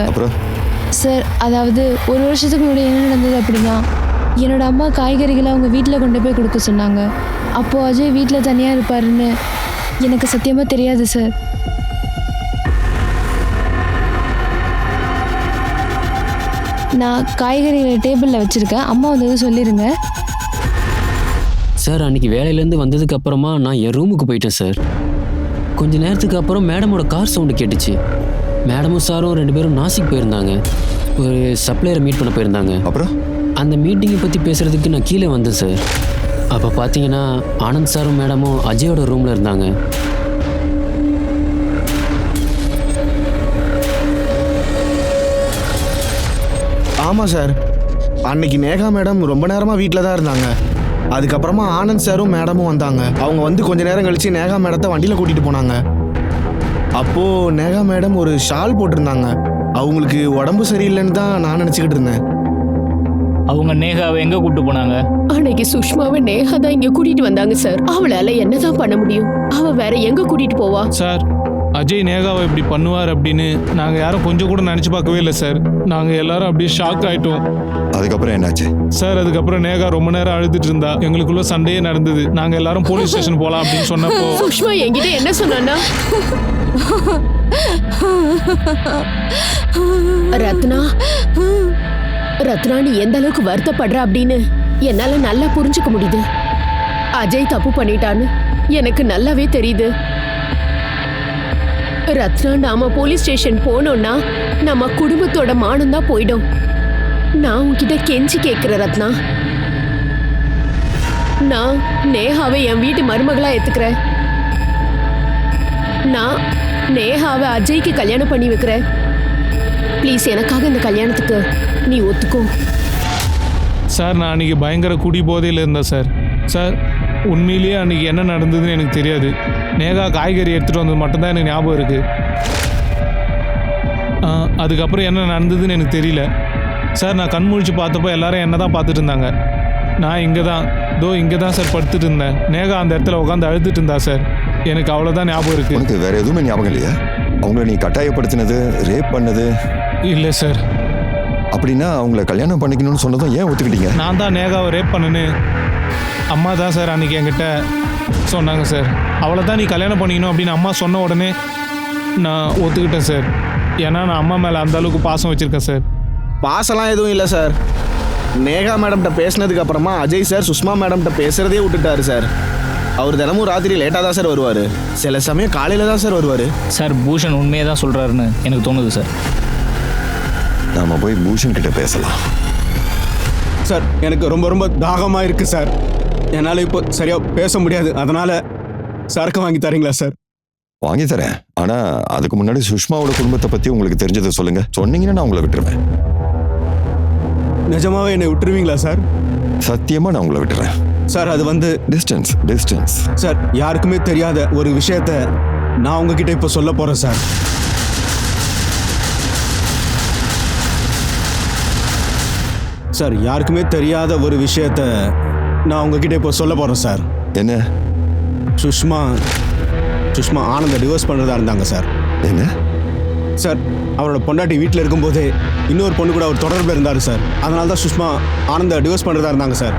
சார், அதாவது ஒரு வருஷத்துக்கு முன்னாடி என்ன நடந்தது அப்படின்னா, என்னோட அம்மா காய்கறிகளை அவங்க வீட்டில் கொண்டு போய் கொடுக்க சொன்னாங்க. அப்போது அஜய் வீட்டில் தனியாக இருப்பாருன்னு எனக்கு சத்தியமாக தெரியாது சார். நான் காய்கறிகளை டேபிளில் வச்சுருக்கேன். அம்மா வந்தது சொல்லிடுங்க. சார், அன்றைக்கி வேலையிலேருந்து வந்ததுக்கு அப்புறமா நான் என் ரூமுக்கு போயிட்டேன் சார். கொஞ்ச நேரத்துக்கு அப்புறம் மேடமோட கார் சவுண்டு கேட்டுச்சு. மேடமும் சாரும் 2 பேரும் நாசிக் போயிருந்தாங்க. ஒரு சப்ளையரை மீட் பண்ண போயிருந்தாங்க. அப்புறம் அந்த மீட்டிங்கை பற்றி பேசுகிறதுக்கு நான் கீழே வந்தேன் சார். அப்போ பார்த்தீங்கன்னா ஆனந்த் சாரும் மேடமும் அஜயோட ரூமில் இருந்தாங்க. ஆமாம் சார், அன்னைக்கு நேகா மேடம் ரொம்ப நேரமாக வீட்டில் தான் இருந்தாங்க. அதுக்கப்புறமா ஆனந்த் சாரும் மேடமும் வந்தாங்க. அவங்க வந்து கொஞ்ச நேரம் கழிச்சு நேகா மேடத்தை வண்டியில் கூட்டிகிட்டு போனாங்க. அப்போது நேகா மேடம் ஒரு ஷால் போட்டிருந்தாங்க. அவங்களுக்கு உடம்பு சரியில்லைன்னு தான் நான் நினச்சிக்கிட்டு இருந்தேன். அவங்க நேகாவை எங்க கூட்டு போனாங்க? அன்னைக்கு சுஷ்மாவை நேஹா தான் இங்க கூட்டிட்டு வந்தாங்க சார். அவளால என்னதான் பண்ண முடியும்? அவ வேற எங்க கூட்டிட்டு போவா? சார், அஜய் நேகாவை இப்படி பண்ணுவார் அப்படின்னு நாங்கள் யாரும் கொஞ்சம் கூட நினச்சி பார்க்கவே இல்லை சார். நாங்கள் எல்லாரும் அப்படியே ஷாக் ஆயிட்டோம். அதுக்கப்புறம் என்னாச்சு? சார், அதுக்கப்புறம் நேகா ரொம்ப நேரம் அழுதுட்டு இருந்தா. எங்களுக்குள்ள சண்டையே நடந்தது. நாங்கள் எல்லாரும் போலீஸ் ஸ்டேஷன் போகலாம் அப்படின்னு சொன்னப்போ சுஷ்மா என்கிட்ட என்ன சொன்னான்னா, ரத்னா ரத்னா நீ எந்த அளவுக்கு வருத்தப்படுற அப்படின்னு என்னால நல்லா புரிஞ்சுக்க முடியுது. அஜய் தப்பு பண்ணிட்டான்னு எனக்கு நல்லாவே தெரியுது. ரத்னா, நாம போலீஸ் ஸ்டேஷன் போனோம்னா நம்ம குடும்பத்தோட மானம் தான் போயிடும். நான் உன்கிட்ட கெஞ்சி கேட்கிற ரத்னா, நான் நேஹாவை என் வீட்டு மருமகளா ஏத்துக்கிறேன். நான் நேஹாவை அஜய்க்கு கல்யாணம் பண்ணி வைக்கிறேன். ப்ளீஸ், எனக்காக இந்த கல்யாணத்துக்கு நீ ஒத்துக்கோ. சார், நான் அன்றைக்கி பயங்கர குடி போதையில் இருந்தேன் சார். சார், உண்மையிலேயே அன்றைக்கி என்ன நடந்ததுன்னு எனக்கு தெரியாது. நேகா காய்கறி எடுத்துகிட்டு வந்தது மட்டும்தான் எனக்கு ஞாபகம் இருக்குது. அதுக்கப்புறம் என்ன நடந்ததுன்னு எனக்கு தெரியல சார். நான் கண் முழிச்சு பார்த்தப்போ எல்லாரும் என்ன தான் பார்த்துட்டு இருந்தாங்க. நான் இங்கே தான் சார் படுத்துட்டு இருந்தேன். நேகா அந்த இடத்துல உட்காந்து அழுதுட்டு இருந்தா சார். எனக்கு அவ்வளோதான் ஞாபகம் இருக்குது. உனக்கு வேற எதுவுமே ஞாபகம் இல்லையா? அவங்கள நீ கட்டாயப்படுத்தினது, ரேப் பண்ணது? இல்லை சார். அப்படின்னா அவங்கள கல்யாணம் பண்ணிக்கணும்னு சொன்னதும் ஏன் ஒத்துக்கிட்டீங்க? நான் தான் நேகாவை ரேப் பண்ணுன்னு அம்மா தான் சார் அன்றைக்கி என்கிட்ட சொன்னாங்க சார். அவளை தான் நீ கல்யாணம் பண்ணிக்கணும் அப்படின்னு அம்மா சொன்ன உடனே நான் ஒத்துக்கிட்டேன் சார். ஏன்னா நான் அம்மா மேலே அந்த அளவுக்கு பாசம் வச்சுருக்கேன் சார். பாசெல்லாம் எதுவும் இல்லை சார். நேகா மேடம்கிட்ட பேசினதுக்கு அப்புறமா அஜய் சார் சுஷ்மா மேடம்கிட்ட பேசுறதே விட்டுட்டாரு சார். அவர் தினமும் ராத்திரி லேட்டாக தான் சார் வருவார். சில சமயம் காலையில் தான் சார் வருவார். சார், பூஷன் உண்மையை தான் சொல்கிறாருன்னு எனக்கு தோணுது சார். நாம போய் பூஷன் கிட்ட பேசலாம். சார், எனக்கு ரொம்ப ரொம்ப தாகமாக இருக்குது சார். என்னால் இப்போ சரியாக பேச முடியாது. அதனால் சரக்கு வாங்கி தரீங்களா சார்? வாங்கி தரேன். ஆனா அதுக்கு முன்னாடி சுஷ்மாவோட குடும்பத்தை பத்தி உங்களுக்கு தெரிஞ்சதை சொல்லுங்க. சொன்னீங்கன்னா நான் உங்களை விட்டுருவேன். நிஜமாவே என்னை விட்டுருவீங்களா சார்? சத்தியமா நான் உங்களை விட்டுறேன் சார். அது வந்து டிஸ்டன்ஸ் சார், யாருக்குமே தெரியாத ஒரு விஷயத்த நான் உங்ககிட்ட இப்போ சொல்ல போறேன் சார். சார், யாருக்குமே தெரியாத ஒரு விஷயத்த நான் உங்ககிட்ட இப்போ சொல்ல போறேன் சார். என்ன? சுஷ்மா ஆனந்த டிவோர்ஸ் பண்ணுறதா இருந்தாங்க சார். என்ன சார், அவரோட பொண்டாட்டி வீட்டில் இருக்கும்போதே இன்னொரு பொண்ணு கூட அவர் தொடர்பில் இருந்தார் சார். அதனால தான் சுஷ்மா ஆனந்த டிவோர்ஸ் பண்ணுறதா இருந்தாங்க சார்.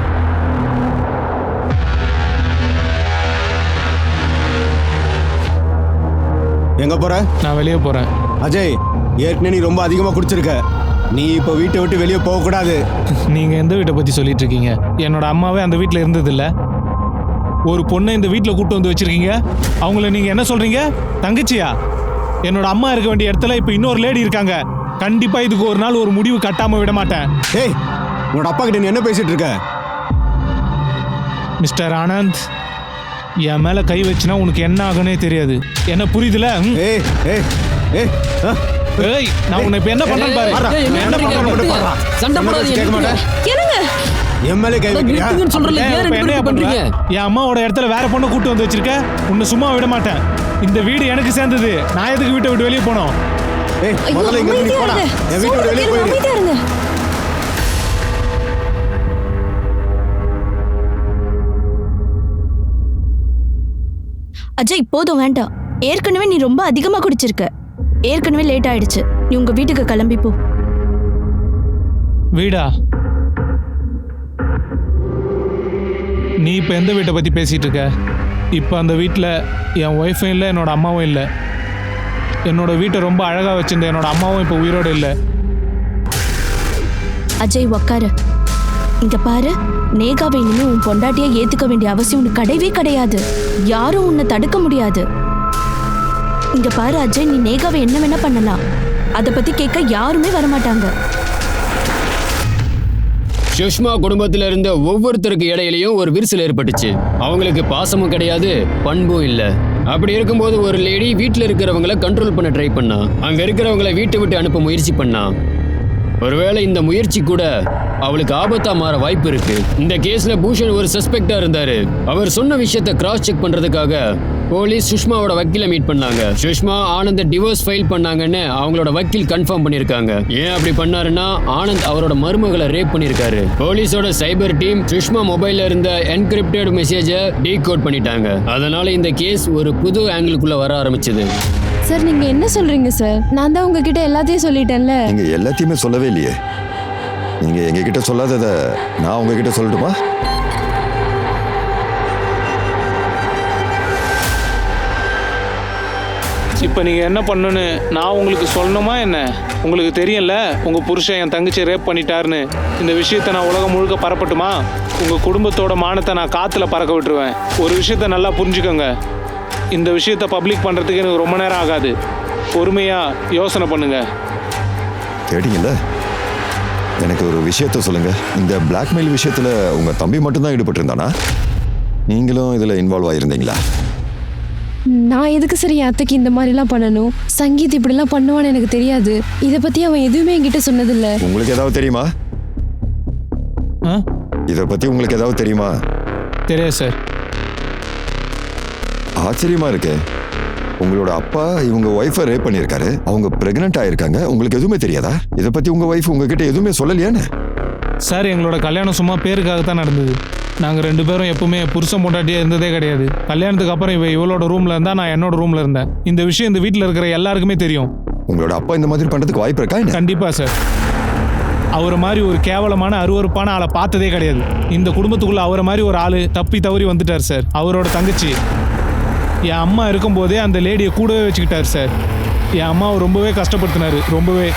எங்கே போகிற? நான் வெளியே போகிறேன். அஜய், ஏற்கனவே நீ ரொம்ப அதிகமாக குடிச்சிருக்க. நீ இப்போ வீட்டை விட்டு வெளியே போகக்கூடாது. நீங்கள் எந்த வீட்டை பற்றி சொல்லிட்டு இருக்கீங்க? என்னோட அம்மாவே அந்த வீட்டில் இருந்ததில்ல. ஒரு பொண்ணை இந்த வீட்டில் கூப்பிட்டு வந்து வச்சிருக்கீங்க. அவங்கள நீங்கள் என்ன சொல்கிறீங்க? தங்கச்சியா? என்னோட அம்மா இருக்க வேண்டிய இடத்துல இப்போ இன்னொரு லேடி இருக்காங்க. கண்டிப்பாக இதுக்கு ஒரு நாள் ஒரு முடிவு கட்டாமல் விட மாட்டேன். ஏய், உன்னோட அப்பா கிட்ட நீ என்ன பேசிட்டு இருக்க? மிஸ்டர் ஆனந்த், என் மேலே கை வச்சுனா உனக்கு என்ன ஆகுனே தெரியாது. என்ன புரியுதுல? ஏய் ஏய் ஏய் ஏய், நான் உன்னை இப்போ என்ன பண்ணுறேன்னு பாரு. என்ன பண்ணுற? சண்டை போடாதீங்க. கேட்க மாட்டேன். என்னங்க எம்எல்ஏ கை வைக்கிறியா? சொல்றல ஏன் ஏன் இப்ப என்னையா என்ன பண்றீங்க? என் அம்மாவோட இடத்துல வேற பொண்ணை கூட்டு வந்து வச்சிருக்க. உன்னை சும்மா விட மாட்டேன். இந்த வீடு எனக்கு சேர்ந்தது. நான் எதுக்கு வீட்டை விட்டு வெளியே போனோம்? ஏய், முதல்ல இங்க இருந்து நீ போடா. என் வீட்டை விட்டு வெளியே போயிடு. அமைதியா இருங்க. அஜய், போதும், வேண்டாம். ஏற்கனவே நீ ரொம்ப அதிகமா குடிச்சிருக்க. ஏற்கனவே லேட் ஆயிடுச்சு. நீ உங்க வீட்டுக்கு கிளம்பி போ. வீடா? நீ இப்போ எந்த வீட்டை பற்றி பேசிகிட்டு இருக்க? இப்போ அந்த வீட்டில் என் ஒய்ஃபும் இல்லை, என்னோட அம்மாவும் இல்லை. என்னோட வீட்டை ரொம்ப அழகாக வச்சிருந்த என்னோட அம்மாவும் இப்போ உயிரோடு இல்லை. அஜய், உக்காரு. இங்க பாரு, நேகாவை இனிமே உன் பொண்டாட்டியை ஏத்துக்க வேண்டிய அவசியம் உனக்கு கிடையவே கிடையாது. யாரும் உன்னை தடுக்க முடியாது. இங்க பாரு அஜய், நீ நேகாவை என்ன வேணா பண்ணலாம். அதை பத்தி கேட்க யாருமே வரமாட்டாங்க. சுஷ்மா குடும்பத்துல இருந்த ஒவ்வொருத்தருக்கு இடையிலையும் ஒரு விரிசல் ஏற்பட்டுச்சு. அவங்களுக்கு பாசமும் கிடையாது, பண்பும் இல்ல. அப்படி இருக்கும்போது ஒரு லேடி வீட்டில் இருக்கிறவங்களை கண்ட்ரோல் பண்ண ட்ரை பண்ணா. அங்க இருக்கிறவங்களை வீட்டை விட்டு அனுப்ப முயற்சி பண்ணா. ஒருவேளை இந்த முயற்சி கூட அவளுக்கு ஆபத்தா மாற வாய்ப்பு இருக்கு. இந்த கேஸ்ல பூஷன் ஒரு சஸ்பெக்டா இருந்தாரு. அவர் சொன்ன விஷயத்தை கிராஸ் செக் பண்றதுக்காக போலீஸ் சுஷ்மாவோட வக்கீலை மீட் பண்ணாங்க. சுஷ்மா ஆனந்த் டிவோர்ஸ் ஃபைல் பண்ணாங்கன்னு அவங்களோட வக்கீல் கன்ஃபார்ம் பண்ணிருக்காங்க. ஏன் அப்படி பண்ணாருன்னா ஆனந்த் அவரோட மருமகளை ரேப் பண்ணிருக்காரு. போலீஸோட சைபர் டீம் சுஷ்மா மொபைல்ல இருந்த என்கிரிப்டட் மெசேஜை டீகோட் பண்ணிட்டாங்க. அதனால இந்த கேஸ் ஒரு புது ஆங்கிளுக்குள்ள வர ஆரம்பிச்சது. சார் நீங்க என்ன சொல்றீங்க சார்? நான் தான் உங்ககிட்ட எல்லாத்தையும் சொல்லிட்டேன்ல. நீங்க எல்லாத்தையுமே சொல்லவே இல்லையே. நீங்க எங்ககிட்ட சொல்லாததை நான் உங்ககிட்ட சொல்லட்டுமா? இப்போ நீங்கள் என்ன பண்ணணுன்னு நான் உங்களுக்கு சொல்லணுமா என்ன? உங்களுக்கு தெரியல உங்கள் புருஷன் என் தங்கச்சி ரேப் பண்ணிட்டாருன்னு. இந்த விஷயத்தை நான் உலகம் முழுக்க பரப்பட்டுமா? உங்கள் குடும்பத்தோட மானத்தை நான் காற்றுல பறக்க விட்டுருவேன். ஒரு விஷயத்தை நல்லா புரிஞ்சுக்கோங்க. இந்த விஷயத்தை பப்ளிக் பண்ணுறதுக்கு எனக்கு ரொம்ப நேரம் ஆகாது. பொறுமையாக யோசனை பண்ணுங்க. கேட்டீங்கல்ல? எனக்கு ஒரு விஷயத்த சொல்லுங்க. இந்த பிளாக்மெயில் விஷயத்துல உங்க தம்பி மட்டும்தான் ஈடுபட்டு இருந்தானா? நீங்களும் இதுல இன்வால்வ் ஆயிருந்தீங்களா? நான் எதுக்கு சரி என் அத்தைக்கு இந்த மாதிரிலாம் பண்ணணும்? சங்கீத் இப்படிலாம் பண்ணுவான்னு எனக்கு தெரியாது. இதை பத்தி அவன் எதுவுமே என்கிட்ட சொன்னதில்ல. உங்களுக்கு ஏதாவது தெரியுமா? இதை பத்தி உங்களுக்கு ஏதாவது தெரியுமா? தெரியாது சார். ஆச்சரியமா இருக்கு. உங்களோட அப்பா இவங்க ஒய்ஃபை ரேப் பண்ணியிருக்காரு. அவங்க பிரெக்னென்ட் ஆயிருக்காங்க. உங்களுக்கு எதுவுமே தெரியாதா? இதை பத்தி உங்க ஒய்ஃப் உங்ககிட்ட எதுவுமே சொல்லலையான்னு? சார் எங்களோட கல்யாணம் சும்மா பேருக்காகத்தான் நடந்தது. நாங்கள் 2 பேரும் எப்பவுமே புருஷன் பொண்டாட்டியே இருந்ததே கிடையாது. கல்யாணத்துக்கு அப்புறம் இவளோட ரூம்ல இருந்தா, நான் என்னோட ரூம்ல இருந்தேன். இந்த விஷயம் இந்த வீட்டில் இருக்கிற எல்லாருக்குமே தெரியும். உங்களோட அப்பா இந்த மாதிரி பண்றதுக்கு வாய்ப்பு இருக்கா? கண்டிப்பா சார். அவரை மாதிரி ஒரு கேவலமான அருவருப்பான ஆளை பார்த்ததே கிடையாது. இந்த குடும்பத்துக்குள்ள அவரை மாதிரி ஒரு ஆளு தப்பி தவறி வந்துட்டார் சார். அவரோட தங்கச்சி என் அம்மா இருக்கும்போதே அந்த லேடியை கூடவே வச்சுக்கிட்டாரு சார். என் அம்மாவை ரொம்பவே கஷ்டப்படுத்தினாரு. ரொம்பவே.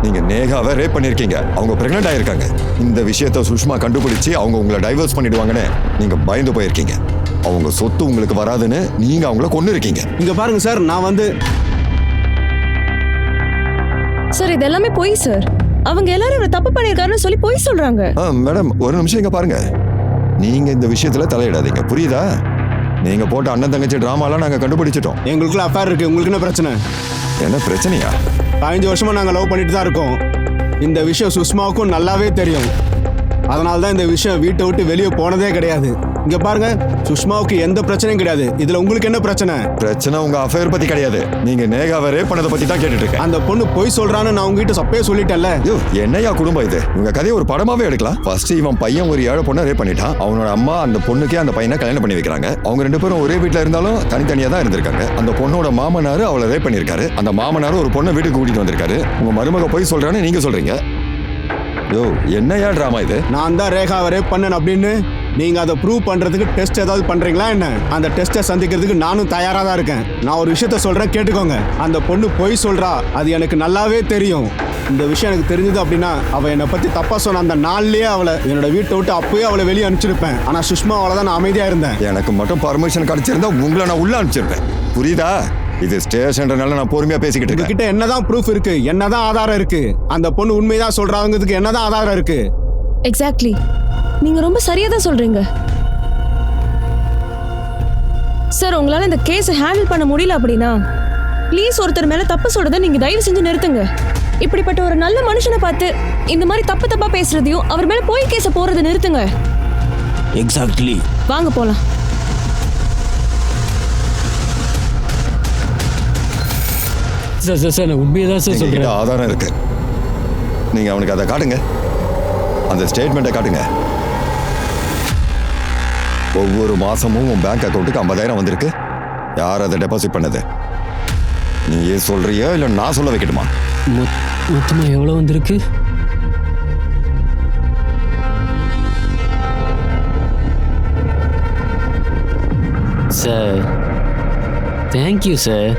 நீங்க நேகாவை ரேப் பண்ணிருக்கீங்க. அவங்க பிரெக்னென்ட் ஆயிருக்காங்க. இந்த விஷயத்தை சுஷ்மா கண்டுபிடிச்சு அவங்க உங்களை டைவர்ஸ் பண்ணிடுவாங்கன்னு நீங்க பயந்து போயிருக்கீங்க. அவங்க சொத்து உங்களுக்கு வராதுன்னு நீங்க அவங்கள கொன்னு இருக்கீங்க. இங்க பாருங்க சார், நான் வந்து சார் இது எல்லாமே பொய் சார். அவங்க எல்லாரும் இவரை தப்பு பண்ணிருக்காருன்னு சொல்லி பொய் சொல்றாங்க. மேடம் ஒரு நிமிஷம் இங்க பாருங்க. நீங்க இந்த விஷயத்துல தலையிடாதீங்க, புரியுதா? நீங்க போட்ட அண்ணன் தங்கச்சி டிராமாலாம் நாங்க கண்டுபிடிச்சிட்டோம். எங்களுக்குள்ள அஃபேர் இருக்கு. உங்களுக்கு என்ன பிரச்சனை? என்ன பிரச்சனையா? 15 வருஷமா நாங்க லவ் பண்ணிட்டு தான் இருக்கோம். இந்த விஷயம் சுஷ்மாவுக்கும் நல்லாவே தெரியும். அதனால தான் இந்த விஷயம் வீட்டை விட்டு வெளியே போனதே கிடையாது. இங்க பாருங்க, சுஷ்மாவுக்கு எந்த பிரச்சனையும் கிடையாது. இதுல உங்களுக்கு என்ன பிரச்சனை? பிரச்சனை உங்க அஃபேர் பத்தி கிடையாது. நீங்க நேகாவை ரேப் பண்ணதை பத்தி தான் கேட்டுட்டு இருக்கேன். அந்த பொண்ணு பொய் சொல்றான்னு நான் உங்ககிட்ட சப்பே சொல்லிட்டேன்ல. என்னையா குடும்பம் இது? உங்க கதையை ஒரு படமாவே எடுக்கலாம். ஃபர்ஸ்ட் இவன் பையன் ஒரு 7 பொண்ணை ரேப் பண்ணிட்டான். அவனோட அம்மா அந்த பொண்ணுக்கே அந்த பையனை கல்யாணம் பண்ணி வைக்கிறாங்க. அவங்க 2 பேரும் ஒரே வீட்டுல இருந்தாலும் தனித்தனியா தான் இருந்திருக்காங்க. அந்த பொண்ணோட மாமனாரு அவளை ரேப் பண்ணிருக்காரு. அந்த மாமனாரு ஒரு பொண்ணை வீட்டுக்கு கூட்டிட்டு வந்திருக்காரு. உங்க மருமக பொய் சொல்றான்னு நீங்க சொல்றீங்க. என்னையா டிராமா இது? நான் தான் ரேகாவை ரேப் பண்ணேன் அப்படின்னு நீங்க அதை ப்ரூவ் பண்றதுக்கு டெஸ்ட் ஏதாவது பண்றீங்களா என்ன? அந்த டெஸ்ட்டை சந்திக்கிறதுக்கு நானும் தயாரா தான் இருக்கேன். நான் ஒரு விஷயத்த சொல்றேன், கேட்டுக்கோங்க. அந்த பொண்ணு பொய் சொல்றா, அது எனக்கு நல்லாவே தெரியும். இந்த விஷயம் எனக்கு தெரிஞ்சது அப்படின்னா அவ என்னை பத்தி தப்பா சொன்ன அந்த நாள்லயே அவளை என்னோட வீட்டை விட்டு அப்பவே அவளை வெளியே அனுப்பிச்சிருப்பேன். ஆனா சுஷ்மா அவளை தான் நான் அமைதியா இருந்தேன். எனக்கு மட்டும் பர்மிஷன் கிடைச்சிருந்தா உங்களை நான் உள்ள அனுப்பிச்சிருப்பேன். புரியுதா? இது ஸ்டேஷன்றனால நான் பொறுமையா பேசிக்கிட்டு இருக்கேன். கிட்ட என்னதான் ப்ரூஃப் இருக்கு? என்னதான் ஆதாரம் இருக்கு? அந்த பொண்ணு உண்மைதான் சொல்றாங்கிறதுக்கு என்னதான் ஆதாரம் இருக்கு? எக்ஸாக்ட்லி. நீங்க ரொம்ப சரியா தான் சொல்றீங்க சார். உங்களால இந்த கேஸை ஹேண்டில் பண்ண முடியல அப்படின்னா ப்ளீஸ் ஒருத்தர் மேல தப்பு சொல்றதை நீங்க தயவு செஞ்சு நிறுத்துங்க. இப்படிப்பட்ட ஒரு நல்ல மனுஷனை பார்த்து இந்த மாதிரி தப்பா பேசுறதையும் அவர் மேல போய் கேஸை போறதை நிறுத்துங்க. எக்ஸாக்ட்லி. வாங்க போலாம். சார் நான் உண்மையை தான் சார் சொல்றேன். ஆதாரம் இருக்கு. நீங்க அவனுக்கு அதை காட்டுங்க. அந்த ஸ்டேட்மெண்ட்டை காட்டுங்க. ஒவ்வொரு மாசமும் உன் பேங்க் அக்கௌண்ட்டுக்கு 50,000 வந்திருக்கு. யார் அதை டெபாசிட் பண்ணது? நீ ஏன் சொல்றியா இல்லை நான் சொல்ல வைக்கட்டுமா? மொத்தமா எவ்வளவு வந்திருக்கு? Sir thank you sir.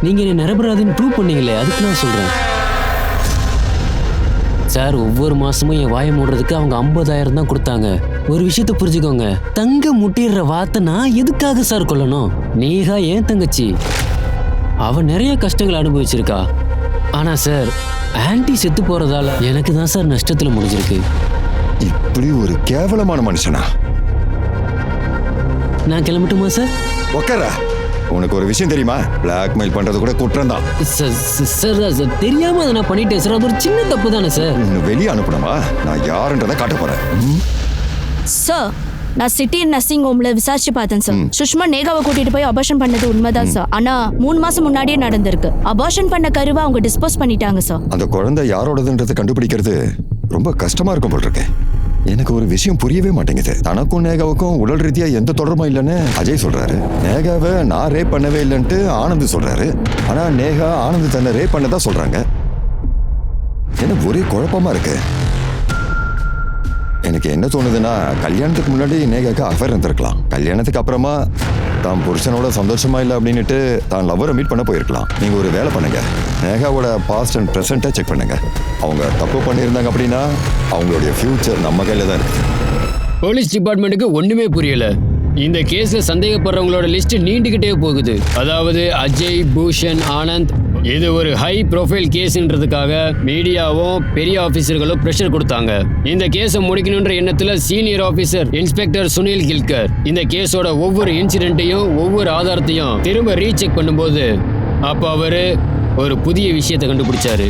நீங்க என்ன நிரபராதின்னு ப்ரூவ் பண்ணீங்களே, அதுக்கு நான் சொல்றேன் சார். ஒவ்வொரு மாசமும் என் வாயை மூடுறதுக்கு அவங்க 50,000 தான் கொடுத்தாங்க. ஒரு விஷயத்த புரிஞ்சுக்கோங்க, தங்க முட்டிடுற வார்த்தை நான் எதுக்காக சார் கொள்ளணும்? நேகா ஏன் தங்கச்சி, அவ நிறைய கஷ்டங்கள் அனுபவிச்சிருக்கா. ஆனா சார் ஆன்டி செத்து போறதால எனக்கு தான் சார் நஷ்டத்துல முடிஞ்சிருக்கு. இப்படி ஒரு கேவலமான மனுஷனா? நான் கிளம்பட்டுமா சார்? உக்காரா. உனக்கு ஒரு விஷயம் தெரியுமா? பிளாக்மெயில் பண்றது கூட குற்றம் தான். சார் தெரியாம அதை நான் பண்ணிட்டேன் சார். அது ஒரு சின்ன தப்பு தானே சார். உன்னை வெளியே அனுப்பணுமா? நான் யாருன்றதை காட்ட போறேன். சார், நான் சிட்டி நர்சிங் ஹோம்ல விசாரிச்சு பார்த்தேன் சார். சுஷ்மா நேகாவை கூட்டிட்டு போய் அபார்ஷன் பண்ணது உண்மைதான் சார். ஆனா 3 மாசம் முன்னாடியே நடந்திருக்கு. அபார்ஷன் பண்ண கருவை அவங்க டிஸ்போஸ் பண்ணிட்டாங்க சார். அந்த குழந்தை யாரோடதுன்றதை கண்டுபிடிக்கிறது ரொம்ப கஷ்டமா இருக்கும் போல் இருக்கேன். எனக்கு ஒரு விஷயம் புரியவே மாட்டேங்குது. தனக்கும் நேகாவுக்கும் உடல் ரீதியா எந்த தொடர்பும் இல்லைன்னு அஜய் சொல்றாரு. நேகாவை நான் ரேப் பண்ணவே இல்லைன்ட்டு ஆனந்த் சொல்றாரு. ஆனா நேகா ஆனந்த் தன்னை ரேப் பண்ணதா சொல்றாங்க. எனக்கு ஒரே குழப்பமா இருக்கு. எனக்கு என்ன தோணுதுன்னா, கல்யாணத்துக்கு முன்னாடி நேகாக்கு அஃபேர் இருந்திருக்கலாம். கல்யாணத்துக்கு அப்புறமா தான் புருஷனோட சந்தோஷமா இல்லை அப்படின்னுட்டு தான் லவ்வரை மீட் பண்ண போயிருக்கலாம். நீங்க ஒரு வேலை பண்ணுங்க, நேகாவோட பாஸ்ட் அண்ட் ப்ரெசென்ட்டை செக் பண்ணுங்க. அவங்க தப்பு பண்ணியிருந்தாங்க அப்படின்னா அவங்களுடைய ஃபியூச்சர் நம்ம கையில தான் இருக்கு. போலீஸ் டிபார்ட்மெண்ட்டுக்கு ஒண்ணுமே புரியல. இந்த கேஸ்ல சந்தேகப்படுறவங்களோட லிஸ்ட் நீண்டுகிட்டே போகுது. அதாவது அஜய், பூஷன், ஆனந்த். இது ஒரு ஹை ப்ரொஃபைல் கேஸ்ன்றதுக்காக மீடியாவும் பெரிய ஆபீசர்களும் பிரஷர் கொடுத்தாங்க. இந்த கேஸை முடிக்கணுன்ற எண்ணத்துல சீனியர் ஆபீசர் இன்ஸ்பெக்டர் சுனில் கில்கர் இந்த கேஸோட ஒவ்வொரு இன்சிடென்ட்டையும் ஒவ்வொரு ஆதாரத்தையும் திரும்ப ரீசெக் பண்ணும்போது அப்ப அவரு ஒரு புதிய விஷயத்தை கண்டுபிடிச்சாரு.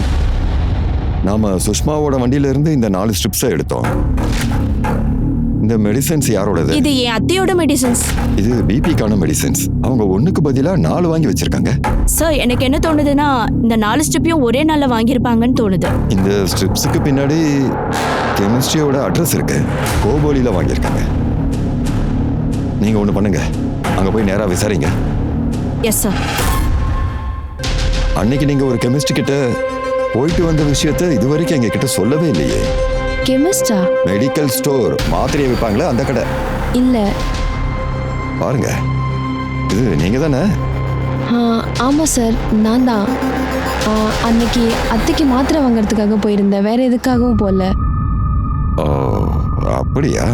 நாம சுஷ்மாவோட வண்டியில இருந்து இந்த 4 ஸ்ட்ரிப்ஸை எடுத்தோம். இந்த மெடிசன்ஸ் யாரோடது? இது என் அத்தையோட மெடிசன்ஸ். இது பிபிக்கான மெடிசன்ஸ். அவங்க ஒண்ணுக்கு பதிலா 4 வாங்கி வச்சிருக்காங்க. சார், எனக்கு என்ன தோணுதுன்னா, இந்த 4 ஸ்ட்ரிப்பையும் ஒரே நாள்ல வாங்கியிருப்பாங்கன்னு தோணுது. இந்த ஸ்ட்ரிப்ஸுக்கு பின்னாடி கெமிஸ்ட்ரியோட அட்ரஸ் இருக்கு. கோபோலியில வாங்கியிருக்காங்க. நீங்க ஒண்ணு பண்ணுங்க, அங்க போய் நேரா விசாரிங்க. Yes sir. அன்னைக்கு நீங்க ஒரு கெமிஸ்ட்ரி கிட்ட போயிட்டு வந்த விஷயத்த இதுவரைக்கும் எங்க கிட்ட சொல்லவே இல்லையே. கெமிஸ்டா? மெடிக்கல் ஸ்டோர், மாத்திரையை விற்பாங்களே அந்த கடை. இல்ல. பாருங்க, இது நீங்க தானே? ஆமா சார், நான் தான். அன்னைக்கு அத்தைக்கு மாத்திரை வாங்குறதுக்காக போயிருந்தேன், வேற எதுக்காகவும் போகல. ஓ அப்படியா?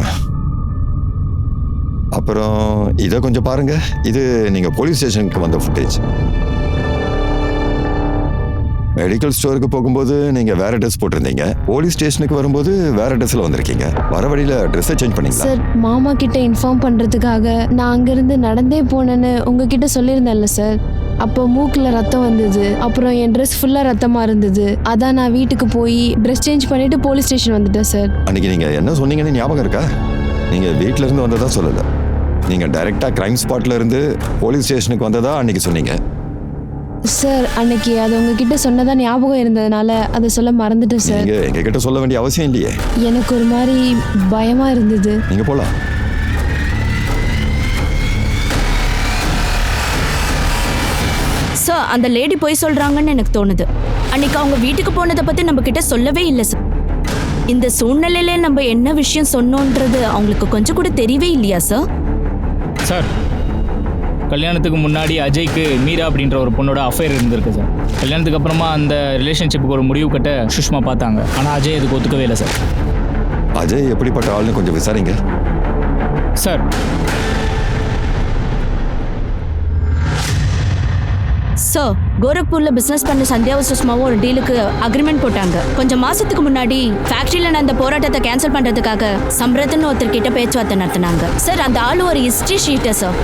அப்புறம் இதை கொஞ்சம் பாருங்க. இது நீங்க போலீஸ் ஸ்டேஷனுக்கு வந்த ஃபுட்டேஜ். மெடிக்கல் ஸ்டோருக்கு போகும்போது நீங்க வேற ட்ரெஸ் போட்டிருந்தீங்க. போலீஸ் ஸ்டேஷனுக்கு வரும்போது வேற ட்ரெஸ்ல வந்திருக்கீங்க. வர வழியில ட்ரெஸ்ஸை சேஞ்ச் பண்ணீங்களா? சார், மாமா கிட்ட இன்ஃபார்ம் பண்றதுக்காக நான் அங்கிருந்து நடந்தே போனேன்னு உங்ககிட்ட சொல்லியிருந்தேன்ல சார். அப்போ மூக்குல ரத்தம் வந்தது. அப்புறம் என் ட்ரெஸ் ஃபுல்லா ரத்தமா இருந்தது. அதான் நான் வீட்டுக்கு போய் ட்ரெஸ் சேஞ்ச் பண்ணிட்டு போலீஸ் ஸ்டேஷன் வந்துட்டேன் சார். அன்னைக்கு நீங்க என்ன சொன்னீங்கன்னு ஞாபகம் இருக்கா? நீங்க வீட்ல இருந்து வந்ததா சொல்லல. நீங்க டைரக்டா கிரைம் ஸ்பாட்ல இருந்து போலீஸ் ஸ்டேஷனுக்கு வந்ததா அன்னைக்கு சொன்னீங்க. சார், அன்னைக்கு அது உங்ககிட்ட சொன்னதா ஞாபகம் இருந்ததுனால அதை சொல்ல மறந்துட்டேன் சார். நீங்க எங்க கிட்ட சொல்ல வேண்டிய அவசியம் இல்லையே. எனக்கு ஒரு மாதிரி பயமா இருந்தது. நீங்க போலாம். சார், அந்த லேடி போய் சொல்றாங்கன்னு எனக்கு தோணுது. அன்னைக்கு அவங்க வீட்டுக்கு போனதை பத்தி நம்ம கிட்ட சொல்லவே இல்லை சார். இந்த சூழ்நிலையில நம்ம என்ன விஷயம் சொன்னோன்றது அவங்களுக்கு கொஞ்சம் கூட தெரியவே இல்லையா சார்? சார், கல்யாணத்துக்கு முன்னாடி அஜய்க்கு மீரா அப்படின்ற ஒரு பொண்ணோட அஃபேர் இருந்திருக்கு சார். கல்யாணத்துக்கு அப்புறமா அந்த ரிலேஷன்ஷிப்புக்கு ஒரு முடிவு கட்ட சுஷ்மா பார்த்தாங்க. ஆனால் அஜய் அதுக்கு ஒத்துக்கவே இல்லை சார். அஜய் எப்படிப்பட்ட ஆள்னு கொஞ்சம் விசாரிங்க சார். சார், கோரக்பூர்ல பிசினஸ் பண்ண சந்தியாவும் சுஷ்மாவும் ஒரு டீலுக்கு அக்ரிமெண்ட் போட்டாங்க. கொஞ்சம் மாசத்துக்கு முன்னாடி ஃபேக்டரியில நடந்த போராட்டத்தை கேன்சல் பண்றதுக்காக சம்பிரத்னு ஒருத்தர் கிட்ட பேச்சுவார்த்தை நடத்தினாங்க சார். அந்த ஆளு ஒரு ஹிஸ்டரி ஷீட்டர் சார்.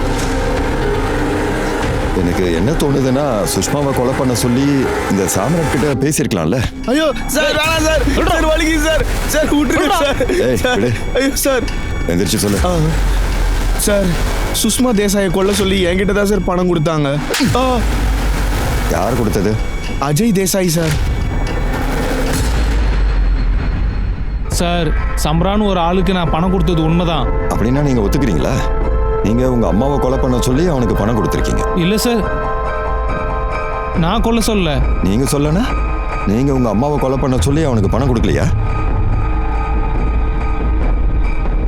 எனக்கு என்ன தோணுதுன்னா, சுஷ்மாவை கொலை பண்ண சொல்லி இந்த சாம்ராட் கிட்ட பேசியிருக்கலாம்ல. ஐயோ சார், வேணாம் சார். சார் வலிக்குது சார். சார் விட்டுருங்க சார். ஏய், ஐயோ சார். எந்திரிச்சு சொல்லு. சார், சுஷ்மா தேசாயை கொல்ல சொல்லி என்கிட்ட தான் சார் பணம் கொடுத்தாங்க. யார் கொடுத்தது? அஜய் தேசாய் சார். சார், சம்ரான் ஒரு ஆளுக்கு நான் பணம் கொடுத்தது உண்மைதான். அப்படின்னா நீங்க ஒத்துக்கிறீங்களா? நீங்க உங்க அம்மாவை கொலை பண்ண சொல்லி அவனுக்கு பணம் கொடுத்துருக்கீங்க. இல்ல சார், நான் கொல்ல சொல்லல. நீங்க சொல்லனா? நீங்க உங்க அம்மாவை கொலை பண்ண சொல்லி அவனுக்கு பணம் கொடுக்கலையா?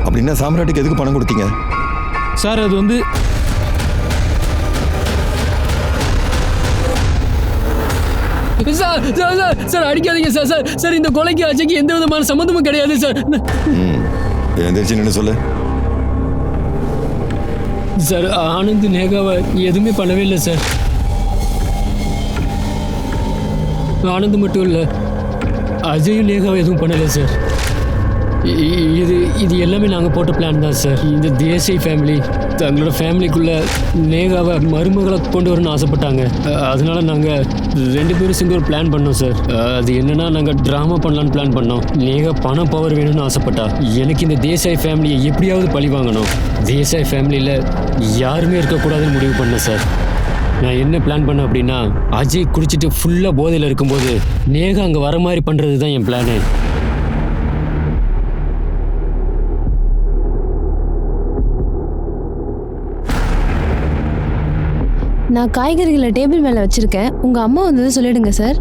அப்படின்னா சாம்ராட்டுக்கு எதுக்கு பணம் கொடுத்தீங்க? சார், அது வந்து சார் சார் சார் சார் அடிக்காதீங்க சார். சார் சார் இந்த கொலைக்கு அஜய்க்கு எந்த விதமான சம்மந்தமும் கிடையாது சார். எந்திரிச்சு நின்று சொல்லு. சார், ஆனந்த் நேகாவை எதுவுமே பண்ணவே இல்லை சார். ஆனந்த் மட்டும் இல்லை, அஜயும் நேகாவை எதுவும் பண்ணலை சார். இது இது எல்லாமே நாங்கள் போட்ட பிளான் தான் சார். இந்த தேசிய ஃபேமிலி தங்களோட ஃபேமிலிக்குள்ள நேகாவை மருமகளை கொண்டு வரணும்னு ஆசைப்பட்டாங்க. அதனால நாங்கள் 2 பேரும் சேர்ந்து ஒரு பிளான் பண்ணோம் சார். அது என்னன்னா, நாங்கள் ட்ராமா பண்ணலான்னு பிளான் பண்ணோம். நேகா பணம் பவர் வேணும்னு ஆசைப்பட்டா. எனக்கு இந்த தேசாய் ஃபேமிலியை எப்படியாவது பழி வாங்கணும். தேசாய் ஃபேமிலியில் யாருமே இருக்கக்கூடாதுன்னு முடிவு பண்ணேன் சார். நான் என்ன பிளான் பண்ணேன் அப்படின்னா, அஜய் குடிச்சிட்டு ஃபுல்லாக போதையில் இருக்கும்போது நேகா அங்கே வர மாதிரி பண்ணுறது தான் என் பிளானு. நான் காய்கறிகளை டேபிள் மேலே வச்சிருக்கேன். உங்கள் அம்மா வந்தது சொல்லிடுங்க சார்.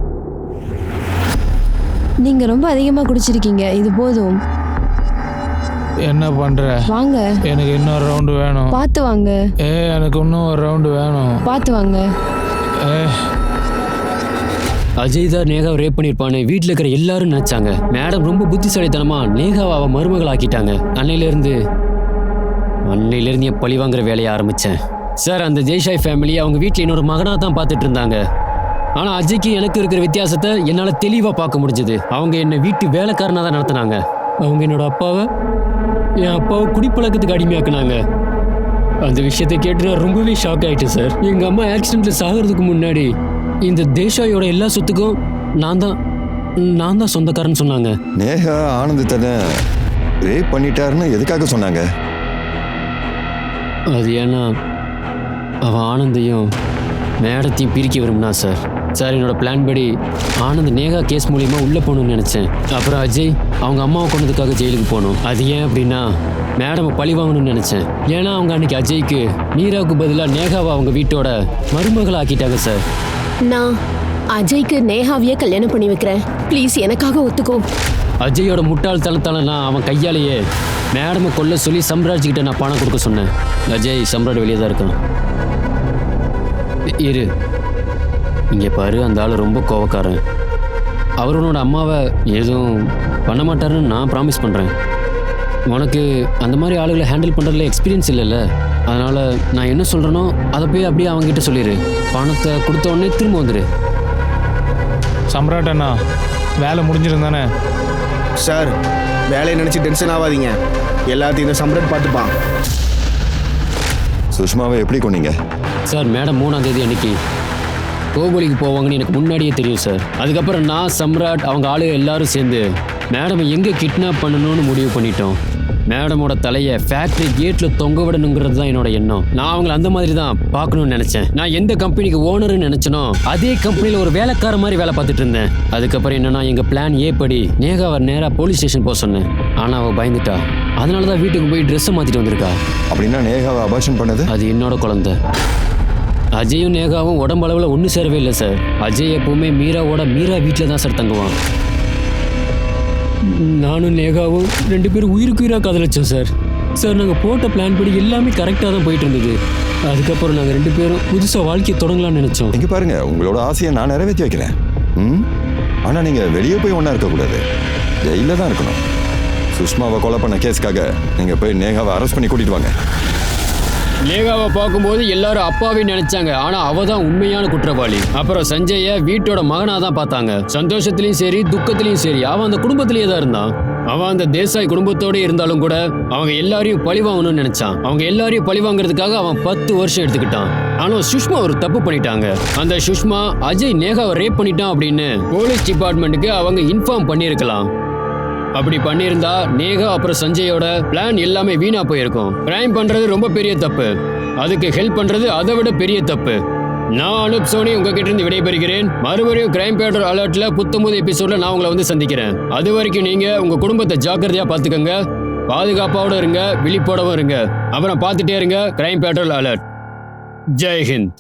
நீங்கள் ரொம்ப அதிகமாக குடிச்சிருக்கீங்க, இது போதும். என்ன பண்ற? வாங்க. எனக்கு இன்னொரு ரவுண்டு வேணும். பார்த்து வாங்க. எனக்கு இன்னும் ஒரு ரவுண்டு வேணும். பார்த்து வாங்க. அஜய் தான் நேகாவை ரேப் பண்ணியிருப்பான்னு வீட்டில் இருக்கிற எல்லாரும் நினைச்சாங்க. மேடம் ரொம்ப புத்திசாலித்தனமா நேகாவை அவ மருமகள் ஆக்கிட்டாங்க. அன்னையிலேருந்து என் பழி வாங்குற வேலையை ஆரம்பித்தேன் சார். அந்த தேசாய் ஃபேமிலி அவங்க வீட்டில் இன்னொரு மகனாக தான் பார்த்துட்டு இருந்தாங்க. ஆனால் அஜய்க்கு எனக்கு இருக்கிற வித்தியாசத்தை என்னால் தெளிவாக பார்க்க முடிஞ்சது. அவங்க என்னை வீட்டு வேலைக்காரனாக தான் நடத்தினாங்க. அவங்க என் அப்பாவை குடிப்பழக்கத்துக்கு அடிமையாக்குனாங்க. அந்த விஷயத்தை கேட்டு நான் ரொம்பவே ஷாக் ஆகிட்டேன் சார். எங்கள் அம்மா ஆக்சிடென்ட்டில் சாகிறதுக்கு முன்னாடி இந்த தேசாயோட எல்லா சொத்துக்கும் நான் தான் சொந்தக்காரன்னு சொன்னாங்க. நேஹா ஆனந்தத்தை ரேப் பண்ணிட்டாருன்னு எதுக்காக சொன்னாங்க? அது ஏன்னா அவன் ஆனந்தையும் மேடத்தையும் பிரிக்க விரும்பினா சார். என்னோட பிளான் படி ஆனந்த் நேகா கேஸ் மூலியமா உள்ளே போகணும்னு நினச்சேன். அப்புறம் அஜய் அவங்க அம்மாவை கொண்டதுக்காக ஜெயிலுக்கு போகணும். அது ஏன் அப்படின்னா மேடமை பழி வாங்கணும்னு நினச்சேன். ஏன்னா அவங்க அன்னைக்கு அஜய்க்கு மீராவுக்கு பதிலாக நேகாவை அவங்க வீட்டோட மருமகளை ஆக்கிட்டாங்க சார். நான் அஜய்க்கு நேஹாவையே கல்யாணம் பண்ணி வைக்கிறேன். ப்ளீஸ் எனக்காக ஒத்துக்கோ. அஜயோட முட்டாள்தனத்தால நான் அவன் கையாலேயே மேடமை கொல்ல சொல்லி சம்ராஜ் கிட்ட நான் பணம் கொடுக்க சொன்னேன். அஜய் சம்ராட் வெளியே தான் இருக்கான். இரு இங்கே பாரு, அந்த ஆள் ரொம்ப கோவக்காரன். அவரோட அம்மாவை எதுவும் பண்ண மாட்டாருன்னு நான் ப்ராமிஸ் பண்ணுறேன். உனக்கு அந்த மாதிரி ஆளுகளை ஹேண்டில் பண்ணுறதுல எக்ஸ்பீரியன்ஸ் இல்லைல்ல, அதனால் நான் என்ன சொல்கிறேனோ அதை போய் அப்படியே அவங்ககிட்ட சொல்லிடு. பணத்தை கொடுத்த உடனே திரும்ப வந்துடு. சம்ராட் அண்ணா, வேலை முடிஞ்சிருந்தானே? சார், வேலையை நினச்சி டென்ஷன் ஆகாதீங்க. எல்லாத்தையும் இந்த சம்ராட் பார்த்துப்பான். சுஷ்மாவை எப்படி கொண்டீங்க சார்? மேடம் 3ஆம் தேதி அன்னைக்கு கோகுலிக்கு போவாங்கன்னு எனக்கு முன்னாடியே தெரியும் சார். அதுக்கப்புறம் நான் சம்ராட் அவங்க ஆளுங்க எல்லாரும் சேர்ந்து மேடமை எங்கே கிட்னாப் பண்ணணும்னு முடிவு பண்ணிட்டோம். மேடமோட தலையை ஃபேக்ட்ரி கேட்டில் தொங்க விடணுங்கிறது தான் என்னோட எண்ணம். நான் அவங்களை அந்த மாதிரி தான் பார்க்கணும்னு நினச்சேன். நான் எந்த கம்பெனிக்கு ஓனர்னு நினச்சனோ அதே கம்பெனியில் ஒரு வேலைக்கார மாதிரி வேலை பார்த்துட்டு இருந்தேன். அதுக்கப்புறம் என்னன்னா, எங்கள் பிளான் ஏ படி நேகாவை நேராக போலீஸ் ஸ்டேஷன் போக சொன்னேன். ஆனால் அவள் பயந்துட்டா. அதனால தான் வீட்டுக்கு போய் ட்ரெஸ்ஸை மாற்றிட்டு வந்திருக்கா. அப்படின்னா நேகாவை அபார்ஷன் பண்ணது அது என்னோட குழந்தை. அஜயும் நேகாவும் உடம்பளவில் ஒன்று சேரவே இல்லை சார். அஜய் எப்பவுமே மீரா வீட்டில் தான் சார் தங்குவான். நானும் நேகாவும் 2 பேரும் உயிராக காதலிச்சோம் சார். நாங்கள் போட்ட பிளான் படி எல்லாமே கரெக்டாக தான் போயிட்டு இருந்தது. அதுக்கப்புறம் நாங்கள் 2 பேரும் புதுசாக வாழ்க்கையை தொடங்கலாம்னு நினச்சோம். இங்கே பாருங்க, உங்களோட ஆசையை நான் நிறைவேற்றி வைக்கிறேன். ஆனால் நீங்கள் வெளியே போய் ஒன்றா இருக்கக்கூடாது, ஜெயிலில் தான் இருக்கணும். சுஷ்மாவை கொலை பண்ண கேஸுக்காக நீங்கள் போய் நேகாவை அரெஸ்ட் பண்ணி கூட்டிட்டு வாங்க. நேகாவை பார்க்கும்போது எல்லாரும் அப்பாவே நினைச்சாங்க, ஆனா அவ தான் உண்மையான குற்றவாளி. அப்புறம் சஞ்சய வீட்டோட மகனா தான் பார்த்தாங்க. சந்தோஷத்திலையும் சரி துக்கத்திலையும் சரி அவன் அந்த குடும்பத்திலேயே தான் இருந்தான். அவன் அந்த தேசாய் குடும்பத்தோட இருந்தாலும் கூட அவங்க எல்லாரையும் பழி வாங்கணும்னு நினைச்சான். அவங்க எல்லாரையும் பழி வாங்குறதுக்காக அவன் 10 வருஷம் எடுத்துக்கிட்டான். ஆனா சுஷ்மா ஒரு தப்பு பண்ணிட்டாங்க. அந்த சுஷ்மா அஜய் நேகாவை ரேப் பண்ணிட்டான் அப்படின்னு போலீஸ் டிபார்ட்மெண்ட்டுக்கு அவங்க இன்ஃபார்ம் பண்ணியிருக்கலாம். அப்படி பண்ணியிருந்தா நேகா அப்புறம் சஞ்சயோட பிளான் எல்லாமே வீணா போயிருக்கும். கிரைம் பண்றது ரொம்ப பெரிய தப்பு, அதுக்கு ஹெல்ப் பண்றது அதை விட பெரிய தப்பு. நான் அனுப் சோனி உங்ககிட்ட இருந்து விடைபெறுகிறேன். மறுபடியும் கிரைம் பேட்ரோல் அலர்ட்ல 19 எபிசோட்ல நான் உங்களை வந்து சந்திக்கிறேன். அது வரைக்கும் நீங்க உங்க குடும்பத்தை ஜாக்கிரதையா பாத்துக்கங்க, பாதுகாப்பாவோட இருங்க, விழிப்போடவும் இருங்க. அப்புறம் பார்த்துட்டே இருங்க crime patrol alert. Jai Hind.